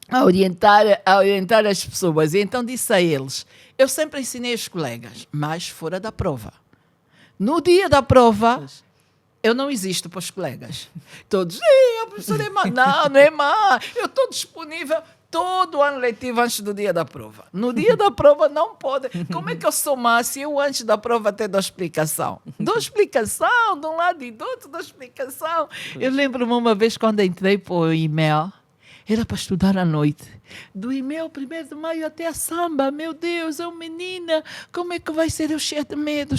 a orientar as pessoas. E então disse a eles, eu sempre ensinei os colegas, mas fora da prova. No dia da prova, eu não existo para os colegas. Todos, a professora é má. Não é má. Eu estou disponível todo o ano letivo antes do dia da prova. No dia da prova não pode. Como é que eu sou má se eu antes da prova até dou explicação? Dou explicação de um lado e do outro, dou explicação. Eu lembro-me uma vez quando entrei para o e-mail, era para estudar à noite. Do e-mail 1º de maio até a samba. Meu Deus, é uma menina. Como é que vai ser? Eu cheia de medo,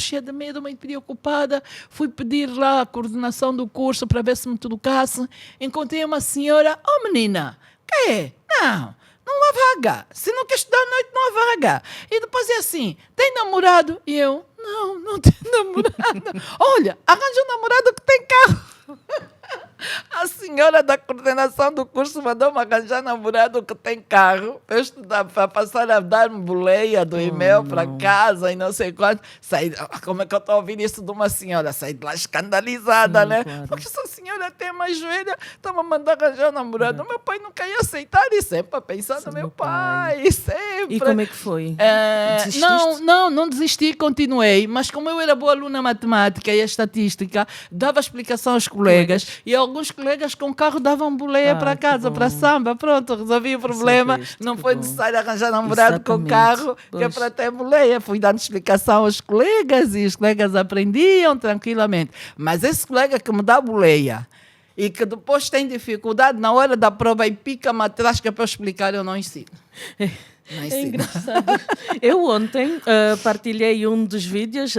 muito preocupada. Fui pedir lá a coordenação do curso para ver se me trocasse. Encontrei uma senhora. Menina, que é? Não há vaga. Se não quer estudar à noite, não há vaga. E depois é assim, tem namorado? E eu, não tenho namorado. Olha, arranja um namorado que tem carro. A senhora da coordenação do curso mandou-me arranjar namorado que tem carro para eu estudar, para passar a dar-me boleia do e-mail para casa e não sei quanto. Como é que eu estou a ouvir isso de uma senhora? Saí de lá escandalizada, né? Claro. Porque essa senhora tem mais joelha, está-me a mandar arranjar namorado. Meu pai nunca ia aceitar e sempre a pensar no meu pai. Sempre. E como é que foi? Não desisti, continuei. Mas como eu era boa aluna matemática e a estatística, dava explicação aos colegas e alguns colegas com carro davam boleia para casa, para samba. Pronto, resolvi o problema. Não foi necessário arranjar namorado com carro, que é para ter boleia. Fui dando explicação aos colegas e os colegas aprendiam tranquilamente. Mas esse colega que me dá boleia e que depois tem dificuldade na hora da prova e pica-me atrás que é para eu explicar, eu não ensino. É engraçado. Eu ontem partilhei um dos vídeos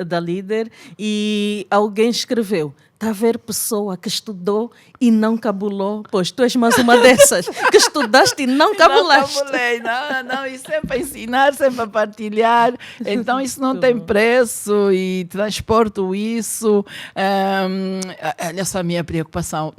da líder e alguém escreveu: está a ver pessoa que estudou e não cabulou? Pois tu és mais uma dessas que estudaste e não cabulaste. Não cabulei, não. Isso é para ensinar, sempre para partilhar. Então isso não tem preço e transporto isso. Olha só a minha preocupação.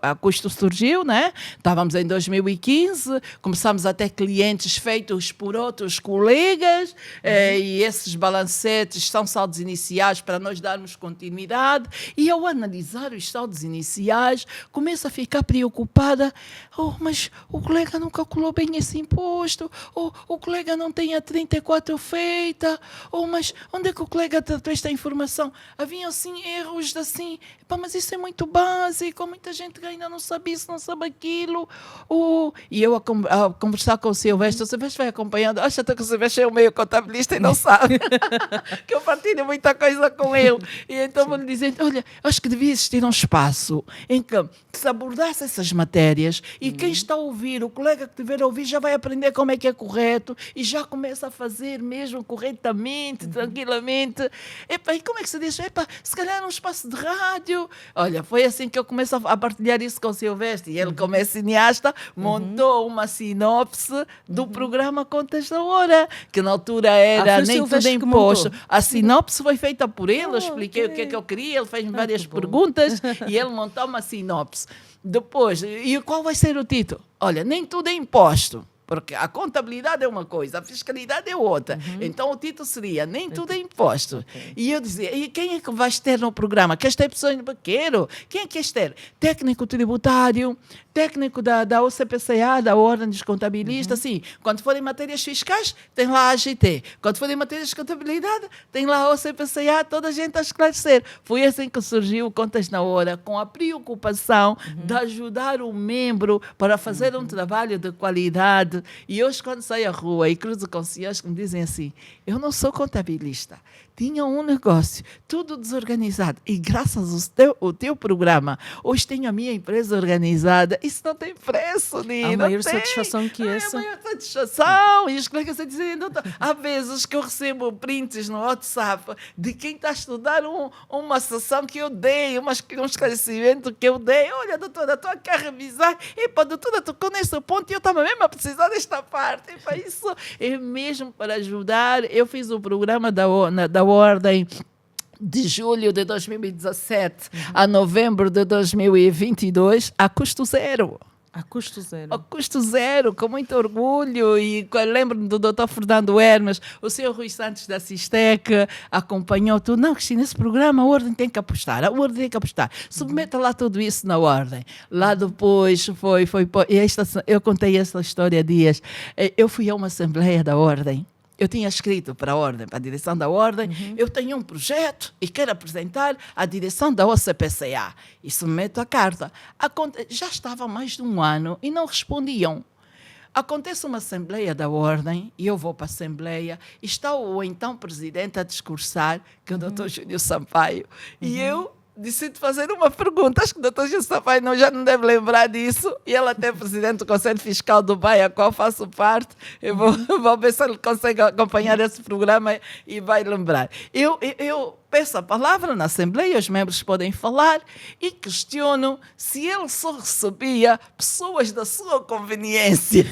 A custo surgiu, né? Estávamos em 2015, começámos a ter clientes feitos por outros colegas e esses balancetes são saldos iniciais para nós darmos continuidade. E ao analisar os saldos iniciais, começo a ficar preocupada. Mas o colega não calculou bem esse imposto. O colega não tem a 34 feita. Mas onde é que o colega tratou esta informação? Haviam, assim, erros assim. Mas isso é muito básico. Muita gente ainda não sabe isso, não sabe aquilo. E eu a conversar com o Silvestre vai acompanhando. Acha até que o Silvestre é o meio contabilista e não sabe. Que eu partilho muita coisa com ele. E então vou lhe dizendo, olha, acho que devia existir um espaço em que se abordasse essas matérias e quem está a ouvir, o colega que tiver a ouvir, já vai aprender como é que é correto e já começa a fazer mesmo corretamente, tranquilamente. Epa, e como é que se diz? Epa, se calhar um espaço de rádio. Olha, foi assim que eu começo a partilhar isso com o Silvestre. E ele, como é cineasta, montou uma sinopse do programa Contas da Hora, que na altura era nem tudo imposto. A sinopse foi feita por ele, eu expliquei o que é que eu queria, ele fez várias perguntas e ele montou uma sinopse. Depois, e qual vai ser o título? Olha, nem tudo é imposto. Porque a contabilidade é uma coisa, a fiscalidade é outra. Então o título seria Nem Tudo é Imposto. E eu dizia, e quem é que vais ter no programa? Queres ter pessoas? Quero. Quem é que queres ter? Técnico tributário, técnico da OCPCA, da Ordem dos Contabilistas, sim. Quando forem matérias fiscais, tem lá a AGT. Quando forem matérias de contabilidade, tem lá a OCPCA, toda a gente a esclarecer. Foi assim que surgiu o Contas na Hora, com a preocupação de ajudar o membro para fazer um trabalho de qualidade. E hoje, quando saio à rua e cruzo com senhores que me dizem assim, eu não sou contabilista, tinha um negócio, tudo desorganizado, e graças ao teu programa, hoje tenho a minha empresa organizada. Isso não tem preço, Nina. Há maior satisfação que essa. Há maior satisfação. E os colegas dizem, há vezes que eu recebo prints no WhatsApp de quem está a estudar uma sessão que eu dei, um esclarecimento que eu dei. Olha, doutora, estou aqui a revisar. Epa, doutora, tocou nesse ponto e eu estava mesmo a precisar desta parte. Epa, isso é mesmo para ajudar. Eu fiz o programa da Ordem de julho de 2017 a novembro de 2022 a custo zero. A custo zero. A custo zero, com muito orgulho. E lembro-me do Dr. Fernando Hermes, o Sr. Rui Santos da Sistec acompanhou tudo. Não, Cristina, esse programa a Ordem tem que apostar. A Ordem tem que apostar. Submeta lá tudo isso na Ordem. Lá depois eu contei essa história há dias. Eu fui a uma assembleia da Ordem. Eu tinha escrito para a Ordem, para a direção da Ordem, eu tenho um projeto e quero apresentar à direção da OCPCA. E submeto a carta. Já estava há mais de um ano e não respondiam. Acontece uma assembleia da Ordem e eu vou para a assembleia e está o então presidente a discursar, que é o Dr. Júnior Sampaio, e eu decido fazer uma pergunta. Acho que o Dr. Gil Sampaio já não deve lembrar disso. E ele até é presidente do Conselho Fiscal do BAE, a qual faço parte. Eu vou ver se ele consegue acompanhar esse programa e vai lembrar. Eu peço a palavra na Assembleia, os membros podem falar e questiono se ele só recebia pessoas da sua conveniência.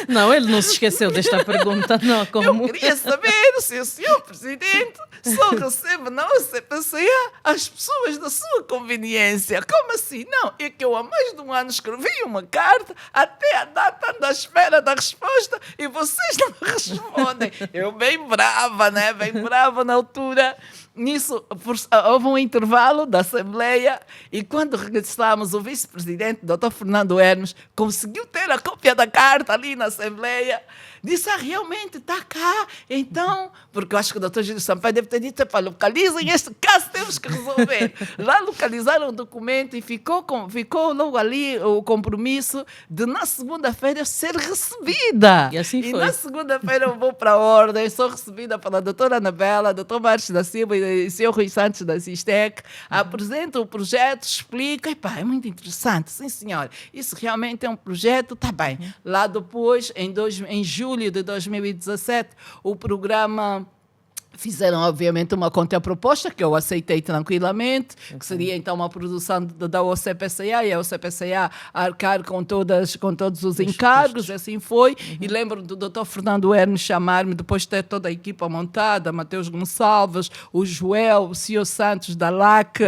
Não, ele não se esqueceu desta pergunta. Não, como? Eu queria saber se o senhor presidente só recebe na OCPCA as pessoas da sua conveniência. Como assim? Não, é que eu há mais de um ano escrevi uma carta, até a data ando à espera da resposta e vocês não me respondem. Eu bem brava, né? Bem brava na altura. Nisso, houve um intervalo da Assembleia e quando regressamos, o vice-presidente, Dr. Fernando Hermes, conseguiu ter a cópia da carta ali na Assembleia. Disse, realmente, está cá. Então, porque eu acho que o Dr. Júlio Sampaio deve ter dito, localizem este caso, temos que resolver. Lá localizaram o documento e ficou logo ali o compromisso de, na segunda-feira, ser recebida. E assim foi. E na segunda-feira eu vou para a Ordem, sou recebida pela doutora Anabela, doutor Marcos da Silva e o senhor Rui Santos da Sistec, apresento o projeto, explico, é muito interessante, sim senhor, isso realmente é um projeto, está bem. Lá depois, em julho de 2017, o programa... Fizeram, obviamente, uma contraproposta que eu aceitei tranquilamente, que seria, então, uma produção da OCPCA e a OCPCA arcar com todos os encargos, assim foi. E lembro do Dr. Fernando Hermes chamar-me, depois de ter toda a equipa montada, Mateus Gonçalves, o Joel, o Sr. Santos da LAC,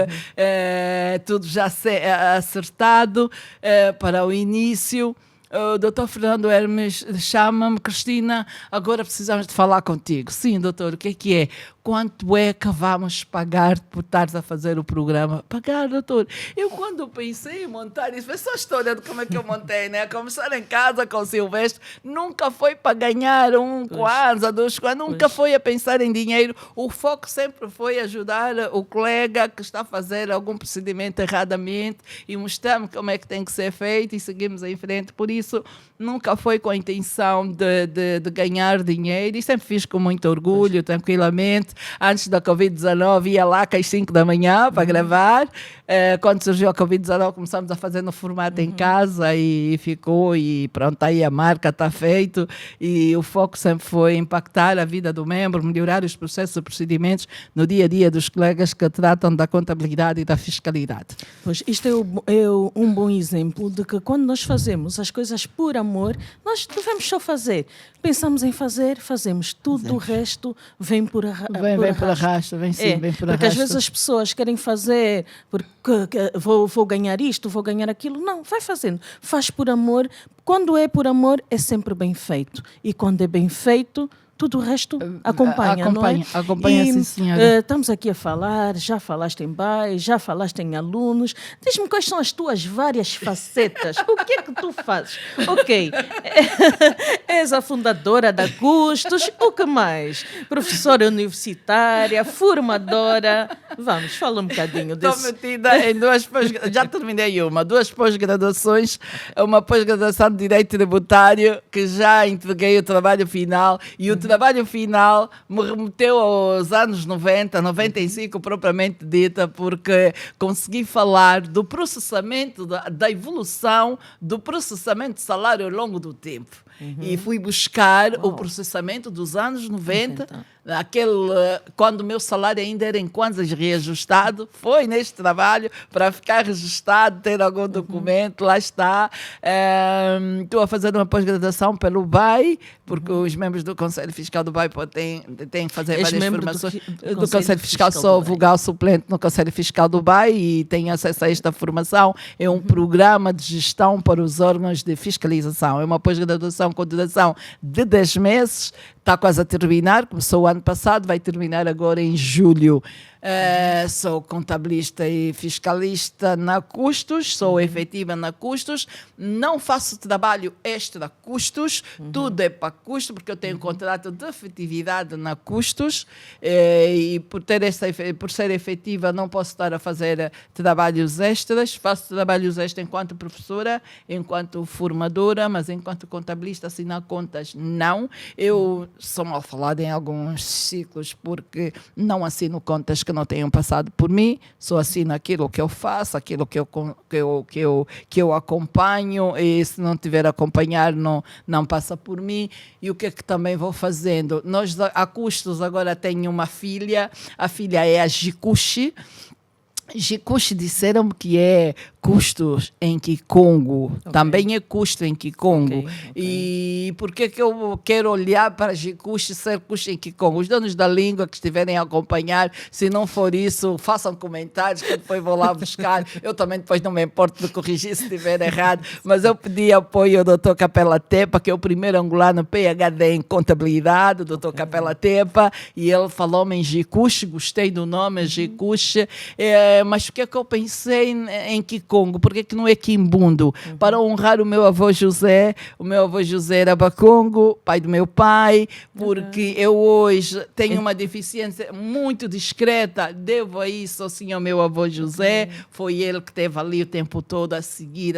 tudo já acertado para o início. O doutor Fernando Hermes chama-me, Cristina, agora precisamos de falar contigo. Sim, doutor, o que é? Quanto é que vamos pagar por estares a fazer o programa? Pagar, doutor. Eu, quando pensei em montar isso, foi só a história de como é que eu montei, né? Começar em casa com o Silvestre, nunca foi para ganhar um kwanza, dois kwanza, nunca foi a pensar em dinheiro. O foco sempre foi ajudar o colega que está a fazer algum procedimento erradamente e mostrar-me como é que tem que ser feito e seguimos em frente. Por isso, nunca foi com a intenção de ganhar dinheiro e sempre fiz com muito orgulho, tranquilamente. antes da Covid-19, ia lá às 5 da manhã para gravar. Quando surgiu a Covid-19, começamos a fazer no formato em casa e ficou, e pronto, aí a marca está feito. E o foco sempre foi impactar a vida do membro, melhorar os processos e procedimentos no dia a dia dos colegas que tratam da contabilidade e da fiscalidade. Pois, isto é um bom exemplo de que quando nós fazemos as coisas por amor, nós devemos só fazer. Pensamos em fazer, fazemos. Tudo o resto vem por arrasto. Vem por arrasto, vem sim, vem por arrasto. Porque às vezes as pessoas querem fazer porque vou ganhar isto, vou ganhar aquilo. Não, vai fazendo. Faz por amor. Quando é por amor, é sempre bem feito. E quando é bem feito, tudo o resto acompanha, não é? Acompanha, sim, senhora. Estamos aqui a falar, já falaste em bairros, já falaste em alunos. Diz-me quais são as tuas várias facetas. O que é que tu fazes? Ok, és a fundadora da Custos, o que mais? Professora universitária, formadora. Vamos, fala um bocadinho desse. Estou metida em já terminei duas pós-graduações, uma pós-graduação de Direito Tributário, que já entreguei o trabalho final, e o trabalho final me remeteu aos anos 90, 95 propriamente dita, porque consegui falar do processamento, da evolução do processamento de salário ao longo do tempo. E fui buscar o processamento dos anos 90, quando o meu salário ainda era em kwanzas reajustado. Foi neste trabalho para ficar registado, ter algum documento, lá está. Estou a fazer uma pós-graduação pelo BAI, porque os membros do Conselho Fiscal do BAI têm que fazer várias formações. Do Conselho Fiscal, sou vogal suplente no Conselho Fiscal do BAI e tenho acesso a esta formação. É um programa de gestão para os órgãos de fiscalização. É uma pós-graduação com duração de 10 meses, está quase a terminar, começou o ano passado, vai terminar agora em julho. Sou contabilista e fiscalista na Custos, sou efetiva na Custos, não faço trabalho extra Custos, tudo é para Custos, porque eu tenho contrato de efetividade na Custos, e por ser efetiva não posso estar a fazer trabalhos extras. Faço trabalhos extras enquanto professora, enquanto formadora, mas enquanto contabilista assinar contas não. Eu sou mal falada em alguns ciclos porque não assino contas que não tenham passado por mim, só assino aquilo que eu faço, aquilo que eu acompanho, e se não tiver a acompanhar não passa por mim. E o que é que também vou fazendo? Nós, a Custos, agora tenho uma filha, a filha é a Gikushi. Gikushi disseram-me que é custos em Kikongo, também é custo em Kikongo. E por que eu quero olhar para Gikushi ser custo em Kikongo? Os donos da língua que estiverem a acompanhar, se não for isso, façam comentários que depois vou lá buscar. Eu também depois não me importo de corrigir se estiver errado, mas eu pedi apoio ao Dr. Capela Tepa, que é o primeiro angolano PhD em contabilidade, o Dr. Capela Tepa, e ele falou-me em Gikushi, gostei do nome, Gikushi. Mas o que é que eu pensei em Kikongo? Por que não é Kimbundo? Para honrar o meu avô José. O meu avô José era Bakongo, pai do meu pai, porque eu hoje tenho uma deficiência muito discreta, devo a isso assim ao meu avô José. Foi ele que esteve ali o tempo todo a seguir.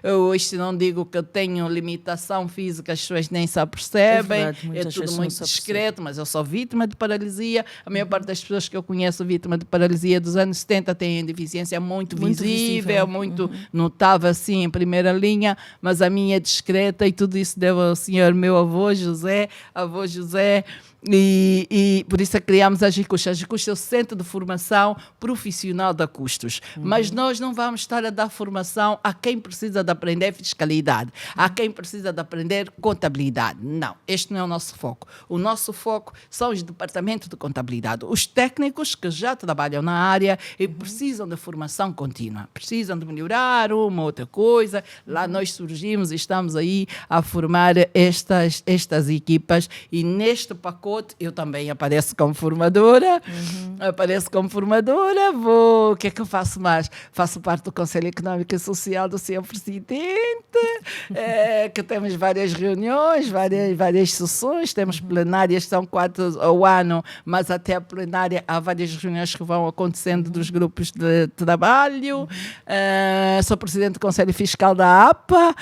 Eu hoje não digo que eu tenho limitação física, as pessoas nem se apercebem, é tudo muito discreto, mas eu sou vítima de paralisia. A maior parte das pessoas que eu conheço vítima de paralisia dos anos 70 têm deficiência muito visível, muito notável assim em primeira linha, mas a minha é discreta, e tudo isso devo ao senhor meu avô José. E por isso criamos a Gikushi. A Gikushi é o Centro de Formação Profissional da Custos. Mas nós não vamos estar a dar formação a quem precisa de aprender fiscalidade, a quem precisa de aprender contabilidade. Não, este não é o nosso foco. O nosso foco são os departamentos de contabilidade, os técnicos que já trabalham na área e precisam de formação contínua, precisam de melhorar uma outra coisa. Lá nós surgimos e estamos aí a formar estas equipas, e neste pacote eu também apareço como formadora. O que é que eu faço mais? Faço parte do Conselho Económico e Social do Sr. Presidente, que temos várias reuniões, várias sessões, temos plenárias, são 4 ao ano, mas até a plenária há várias reuniões que vão acontecendo dos grupos de trabalho. Sou Presidente do Conselho Fiscal da APA.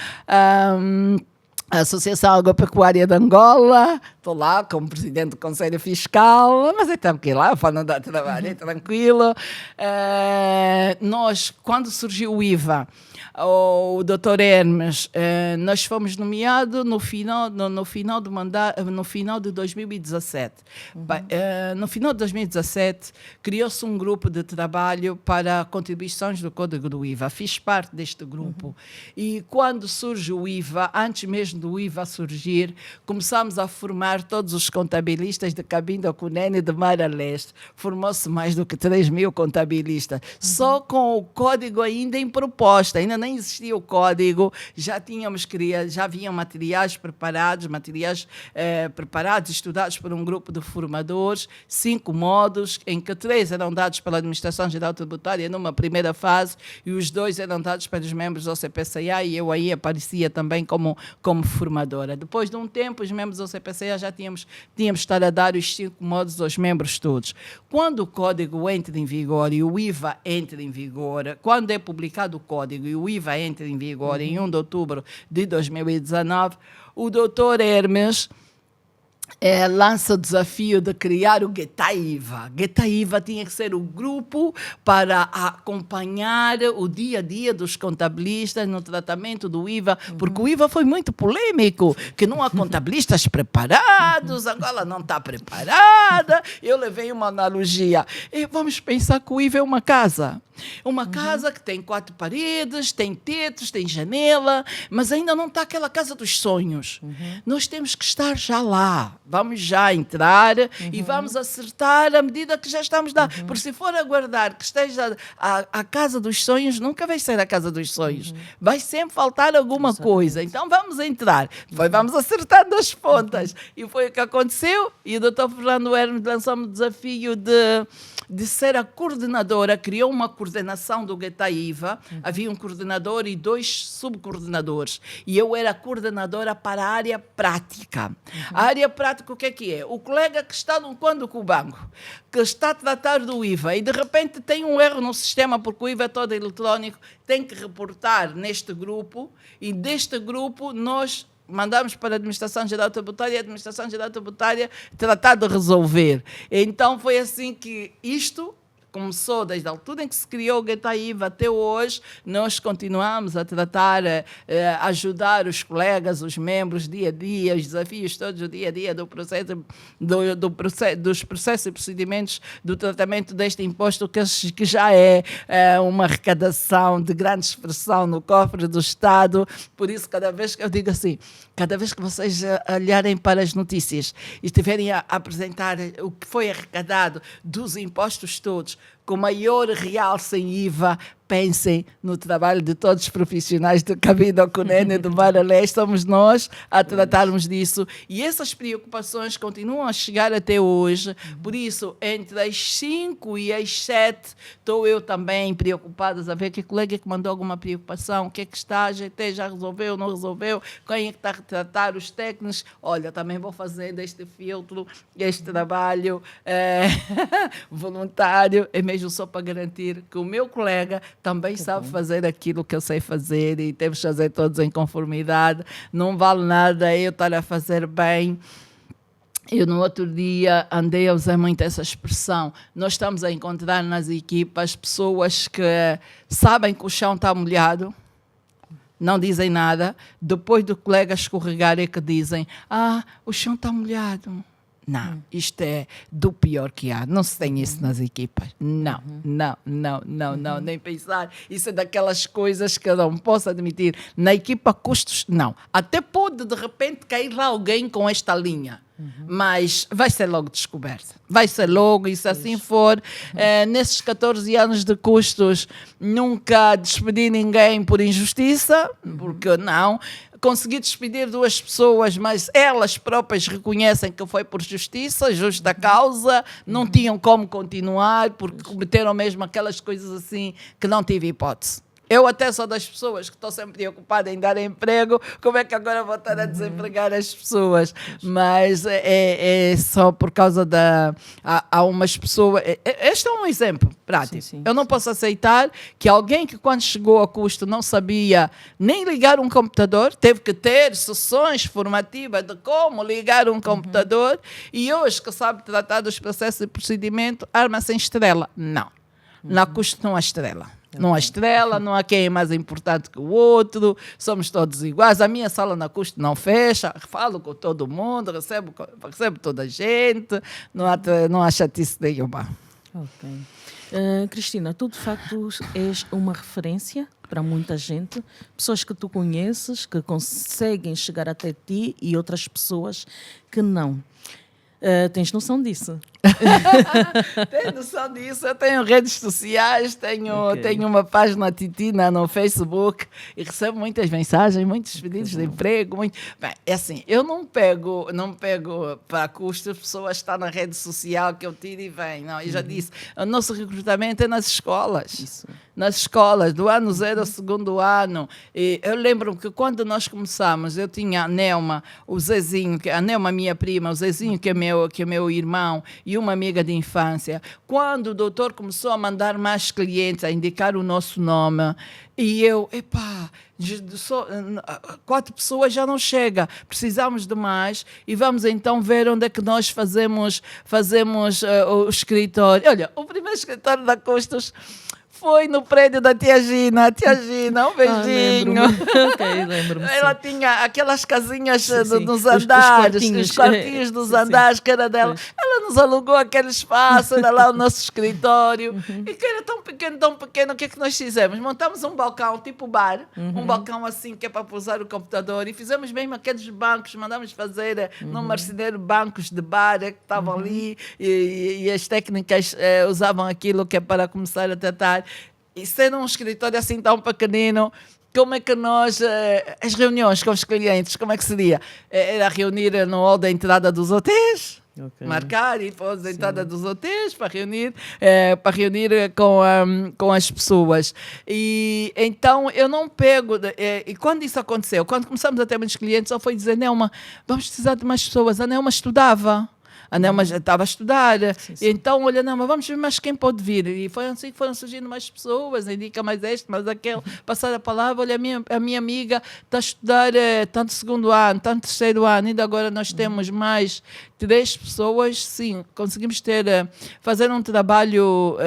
a Associação Agropecuária de Angola, estou lá como presidente do Conselho Fiscal, mas é tranquilo, para não dar trabalho, é tranquilo. Nós, quando surgiu o IVA, o Dr. Hermes, nós fomos nomeados no final do mandato, no final de 2017. No final de 2017, criou-se um grupo de trabalho para contribuições do Código do IVA. Fiz parte deste grupo. E quando surge o IVA, antes mesmo do IVA surgir, começámos a formar todos os contabilistas de Cabinda, Cunene e de Mara Leste. Formou-se mais do que 3.000 contabilistas. Só com o código ainda em proposta, ainda nem existia o código, já haviam materiais preparados, estudados por um grupo de formadores, 5 módulos, em que 3 eram dados pela Administração Geral Tributária numa primeira fase e os 2 eram dados pelos membros do CPCA e eu aí aparecia também como formadora. Depois de um tempo, os membros do CPCA já tínhamos estado a dar os 5 módulos aos membros todos. Quando o código entra em vigor e o IVA entra em vigor, quando é publicado o código e o IVA entra em vigor em 1 de outubro de 2019, o Dr. Hermes lança o desafio de criar o GetaIVA. GetaIVA tinha que ser o grupo para acompanhar o dia a dia dos contabilistas no tratamento do IVA, porque o IVA foi muito polêmico, que não há contabilistas preparados, Angola não está preparada. Eu levei uma analogia. E vamos pensar que o IVA é uma casa. Uma casa que tem 4 paredes, tem tetos, tem janela, mas ainda não está aquela casa dos sonhos. Nós temos que estar já lá. Vamos já entrar e vamos acertar à medida que já estamos lá. Porque se for aguardar que esteja a casa dos sonhos, nunca vai ser a casa dos sonhos. Vai sempre faltar alguma coisa. Então vamos entrar. Depois vamos acertando as pontas. E foi o que aconteceu. E o Dr. Fernando Hermes lançou-me o desafio de ser a coordenadora, criou uma coordenação do GetaIVA, havia um coordenador e 2 subcoordenadores, e eu era a coordenadora para a área prática. A área prática, o que é? O colega que está no Conde com o banco, que está a tratar do IVA e de repente tem um erro no sistema, porque o IVA é todo eletrónico, tem que reportar neste grupo, e deste grupo nós mandamos para a Administração Geral Tributária e a Administração Geral Tributária tratar de resolver. Então foi assim que isto começou, desde a altura em que se criou o GetaIVA até hoje. Nós continuamos a tratar, ajudar os colegas, os membros, dia a dia, os desafios todos, o dia a dia do processo, dos processos e procedimentos do tratamento deste imposto, que já é uma arrecadação de grande expressão no cofre do Estado. Por isso, cada vez que eu digo assim, cada vez que vocês olharem para as notícias e estiverem a apresentar o que foi arrecadado dos impostos todos, com maior realce em IVA, pensem no trabalho de todos os profissionais do Cabinda, Cunene e do Mara Leste. Somos nós a tratarmos disso. E essas preocupações continuam a chegar até hoje. Por isso, entre as 5 e as 7, estou eu também preocupada a ver que colega que mandou alguma preocupação, o que é que está, a GT já resolveu, não resolveu, quem é que está a retratar, os técnicos. Olha, também vou fazer deste filtro, este trabalho voluntário, é mesmo só para garantir que o meu colega também sabe fazer aquilo que eu sei fazer e temos que fazer todos em conformidade. Não vale nada eu estar a fazer bem. Eu, no outro dia, andei a usar muito essa expressão. Nós estamos a encontrar nas equipas pessoas que sabem que o chão está molhado, não dizem nada. Depois do colega escorregar é que dizem: o chão está molhado. Não, isto é do pior que há. Não se tem isso nas equipas. Não, nem pensar. Isso é daquelas coisas que eu não posso admitir. Na equipa, custos, não. Até pode, de repente, cair lá alguém com esta linha. Mas vai ser logo descoberta. Vai ser logo, e se assim for, nesses 14 anos de custos, nunca despedi ninguém por injustiça, porque não. Consegui despedir 2 pessoas, mas elas próprias reconhecem que foi por justiça, justa causa, não tinham como continuar, porque cometeram mesmo aquelas coisas assim que não tive hipótese. Eu até sou das pessoas que estou sempre preocupada em dar emprego, como é que agora vou estar a desempregar as pessoas? Mas é só por causa da... Há umas pessoas... Este é um exemplo prático. Sim. Eu não posso aceitar que alguém que quando chegou a custo não sabia nem ligar um computador, teve que ter sessões formativas de como ligar um computador, e hoje que sabe tratar dos processos de procedimento, arma sem estrela. Não. Na custo não há estrela. Não há estrela, não há quem é mais importante que o outro, somos todos iguais. A minha sala na custo não fecha, falo com todo mundo, recebo toda a gente, não há chatice nenhuma. Ok. Cristina, tu de facto és uma referência para muita gente, pessoas que tu conheces, que conseguem chegar até ti e outras pessoas que não. Tens noção disso? Tenho noção disso. Eu tenho redes sociais, tenho uma página Titina no Facebook e recebo muitas mensagens, muitos pedidos de emprego. Bem, é assim, eu não pego para custo as pessoas que estão na rede social que eu tiro e vem. Não, eu já disse, o nosso recrutamento é nas escolas. Isso. Nas escolas, do ano 0 ao segundo ano. E eu lembro que quando nós começamos, eu tinha a Nelma, o Zezinho, a Nelma, minha prima, o Zezinho, que é meu irmão, e uma amiga de infância. Quando o doutor começou a mandar mais clientes, a indicar o nosso nome, e eu, 4 pessoas já não chega, precisamos de mais, e vamos então ver onde é que nós fazemos o escritório. Olha, o primeiro escritório da Custos foi no prédio da tia Gina, um beijinho. Lembro-me. Ela tinha aquelas casinhas nos andares, os quartinhos dos andares que era dela. Ela nos alugou aquele espaço, era lá o nosso escritório. E que era tão pequeno, o que é que nós fizemos? Montamos um balcão, tipo bar, um balcão assim que é para pousar o computador, e fizemos mesmo aqueles bancos, mandamos fazer no marceneiro bancos de bar que estavam ali, e as técnicas usavam aquilo que é para começar a tratar. E sendo um escritório assim tão pequenino, como é que nós, as reuniões com os clientes, como é que seria? Era reunir no hall da entrada dos hotéis, marcar e depois a entrada dos hotéis para reunir com as pessoas. E então eu não pego, e quando isso aconteceu, quando começamos a ter muitos clientes, só foi dizer, Nelma, vamos precisar de mais pessoas. A Nelma estudava. A Nelma já estava a estudar, então, olha, Nelma, vamos ver mais quem pode vir. E foi assim que foram surgindo mais pessoas, indica mais este, mais aquele, passar a palavra. Olha, a minha amiga está a estudar tanto segundo ano, tanto terceiro ano, ainda agora nós temos mais 3 pessoas, sim, conseguimos fazer um trabalho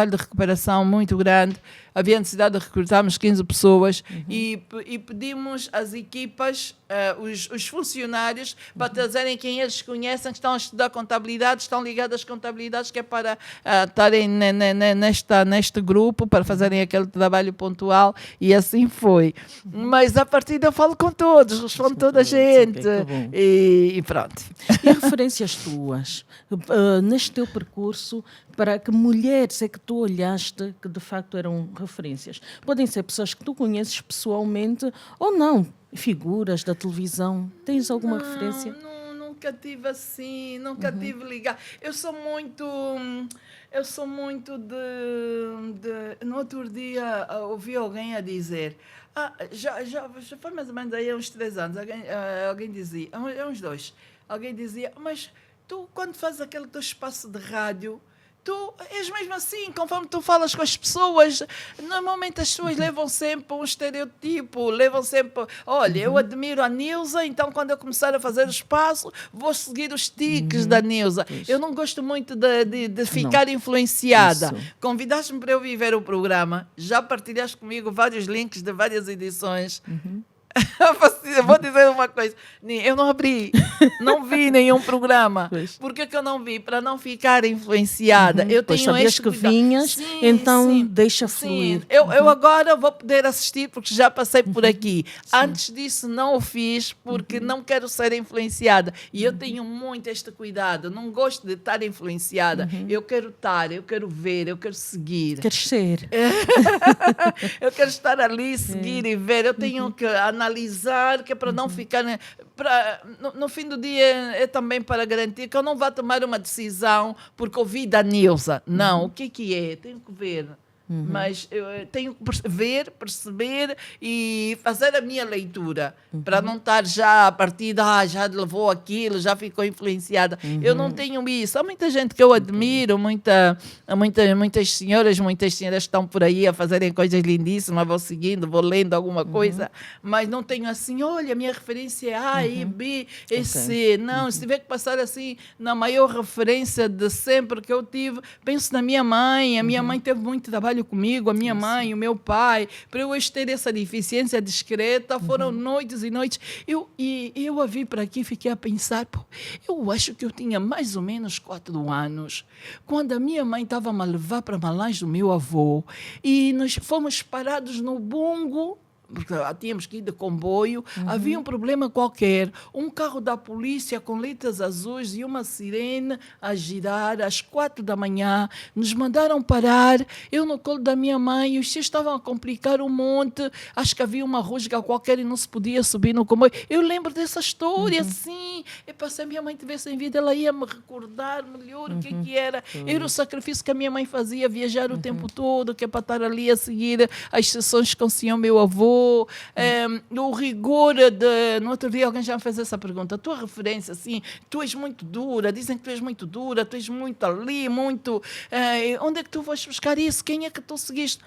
de recuperação muito grande. Havia necessidade de recrutarmos 15 pessoas e pedimos às equipas, os funcionários, para trazerem quem eles conhecem, que estão a estudar contabilidade, estão ligados às contabilidades, que é para estarem neste grupo, para fazerem aquele trabalho pontual, e assim foi. Mas a partir eu falo com todos, respondo toda a gente, e pronto. E referências tuas, neste teu percurso, para que mulheres é que tu olhaste que de facto eram referências? Podem ser pessoas que tu conheces pessoalmente ou não, figuras da televisão. Tens alguma referência? Nunca tive assim, nunca tive ligado. Eu sou muito de... No outro dia ouvi alguém a dizer, já foi mais ou menos aí há uns 3 anos, alguém dizia, uns 2, alguém dizia, mas tu quando fazes aquele teu espaço de rádio, tu és mesmo assim, conforme tu falas com as pessoas, normalmente as pessoas levam sempre um estereotipo, olha, eu admiro a Nilza, então quando eu começar a fazer o espaço, vou seguir os tiques da Nilza. Eu não gosto muito de ficar influenciada. Convidaste-me para eu viver o programa, já partilhaste comigo vários links de várias edições. Eu vou dizer uma coisa, eu não não vi nenhum programa. Por que eu não vi? Para não ficar influenciada. Eu tenho sabias que vinhas, então deixa fluir. Eu agora vou poder assistir porque já passei por aqui. Antes disso não o fiz porque não quero ser influenciada. E eu tenho muito este cuidado. Não gosto de estar influenciada. Eu quero estar, eu quero ver, eu quero seguir. Queres ser. Eu quero estar ali, seguir e ver. Eu tenho que analisar, que é para não ficar... No fim do dia é também para garantir que eu não vá tomar uma decisão porque ouvi da Nilza. Não, o que é? Tenho que ver. mas eu tenho que ver, perceber e fazer a minha leitura, para não estar já a partir já levou aquilo, já ficou influenciada. Eu não tenho isso. Há muita gente que eu admiro, muitas senhoras que estão por aí a fazerem coisas lindíssimas, vou seguindo, vou lendo alguma coisa, mas não tenho assim, olha, a minha referência é A e B e C. Não, se tiver que passar assim, na maior referência de sempre que eu tive, penso na minha mãe. A minha mãe teve muito trabalho comigo, a minha mãe, o meu pai. Para eu hoje ter essa deficiência discreta, foram noites e noites. Eu a vi para aqui e fiquei a pensar, pô, eu acho que eu tinha mais ou menos 4 anos, quando a minha mãe estava a levar para Malange do meu avô, e nós fomos parados no Bungo, porque tínhamos que ir de comboio, havia um problema qualquer, um carro da polícia com letras azuis e uma sirene a girar às 4 da manhã, nos mandaram parar, eu no colo da minha mãe, os tios estavam a complicar um monte, acho que havia uma rusga qualquer e não se podia subir no comboio. Eu lembro dessa história, sim, e se a minha mãe tivesse em vida, ela ia me recordar melhor o que era. Era o sacrifício que a minha mãe fazia, viajar o tempo todo, que é para estar ali a seguir as sessões com o senhor meu avô. O rigor no outro dia alguém já me fez essa pergunta, a tua referência, assim, tu és muito dura, dizem que tu és muito dura, tu és muito ali, muito, onde é que tu vais buscar isso, quem é que tu seguiste?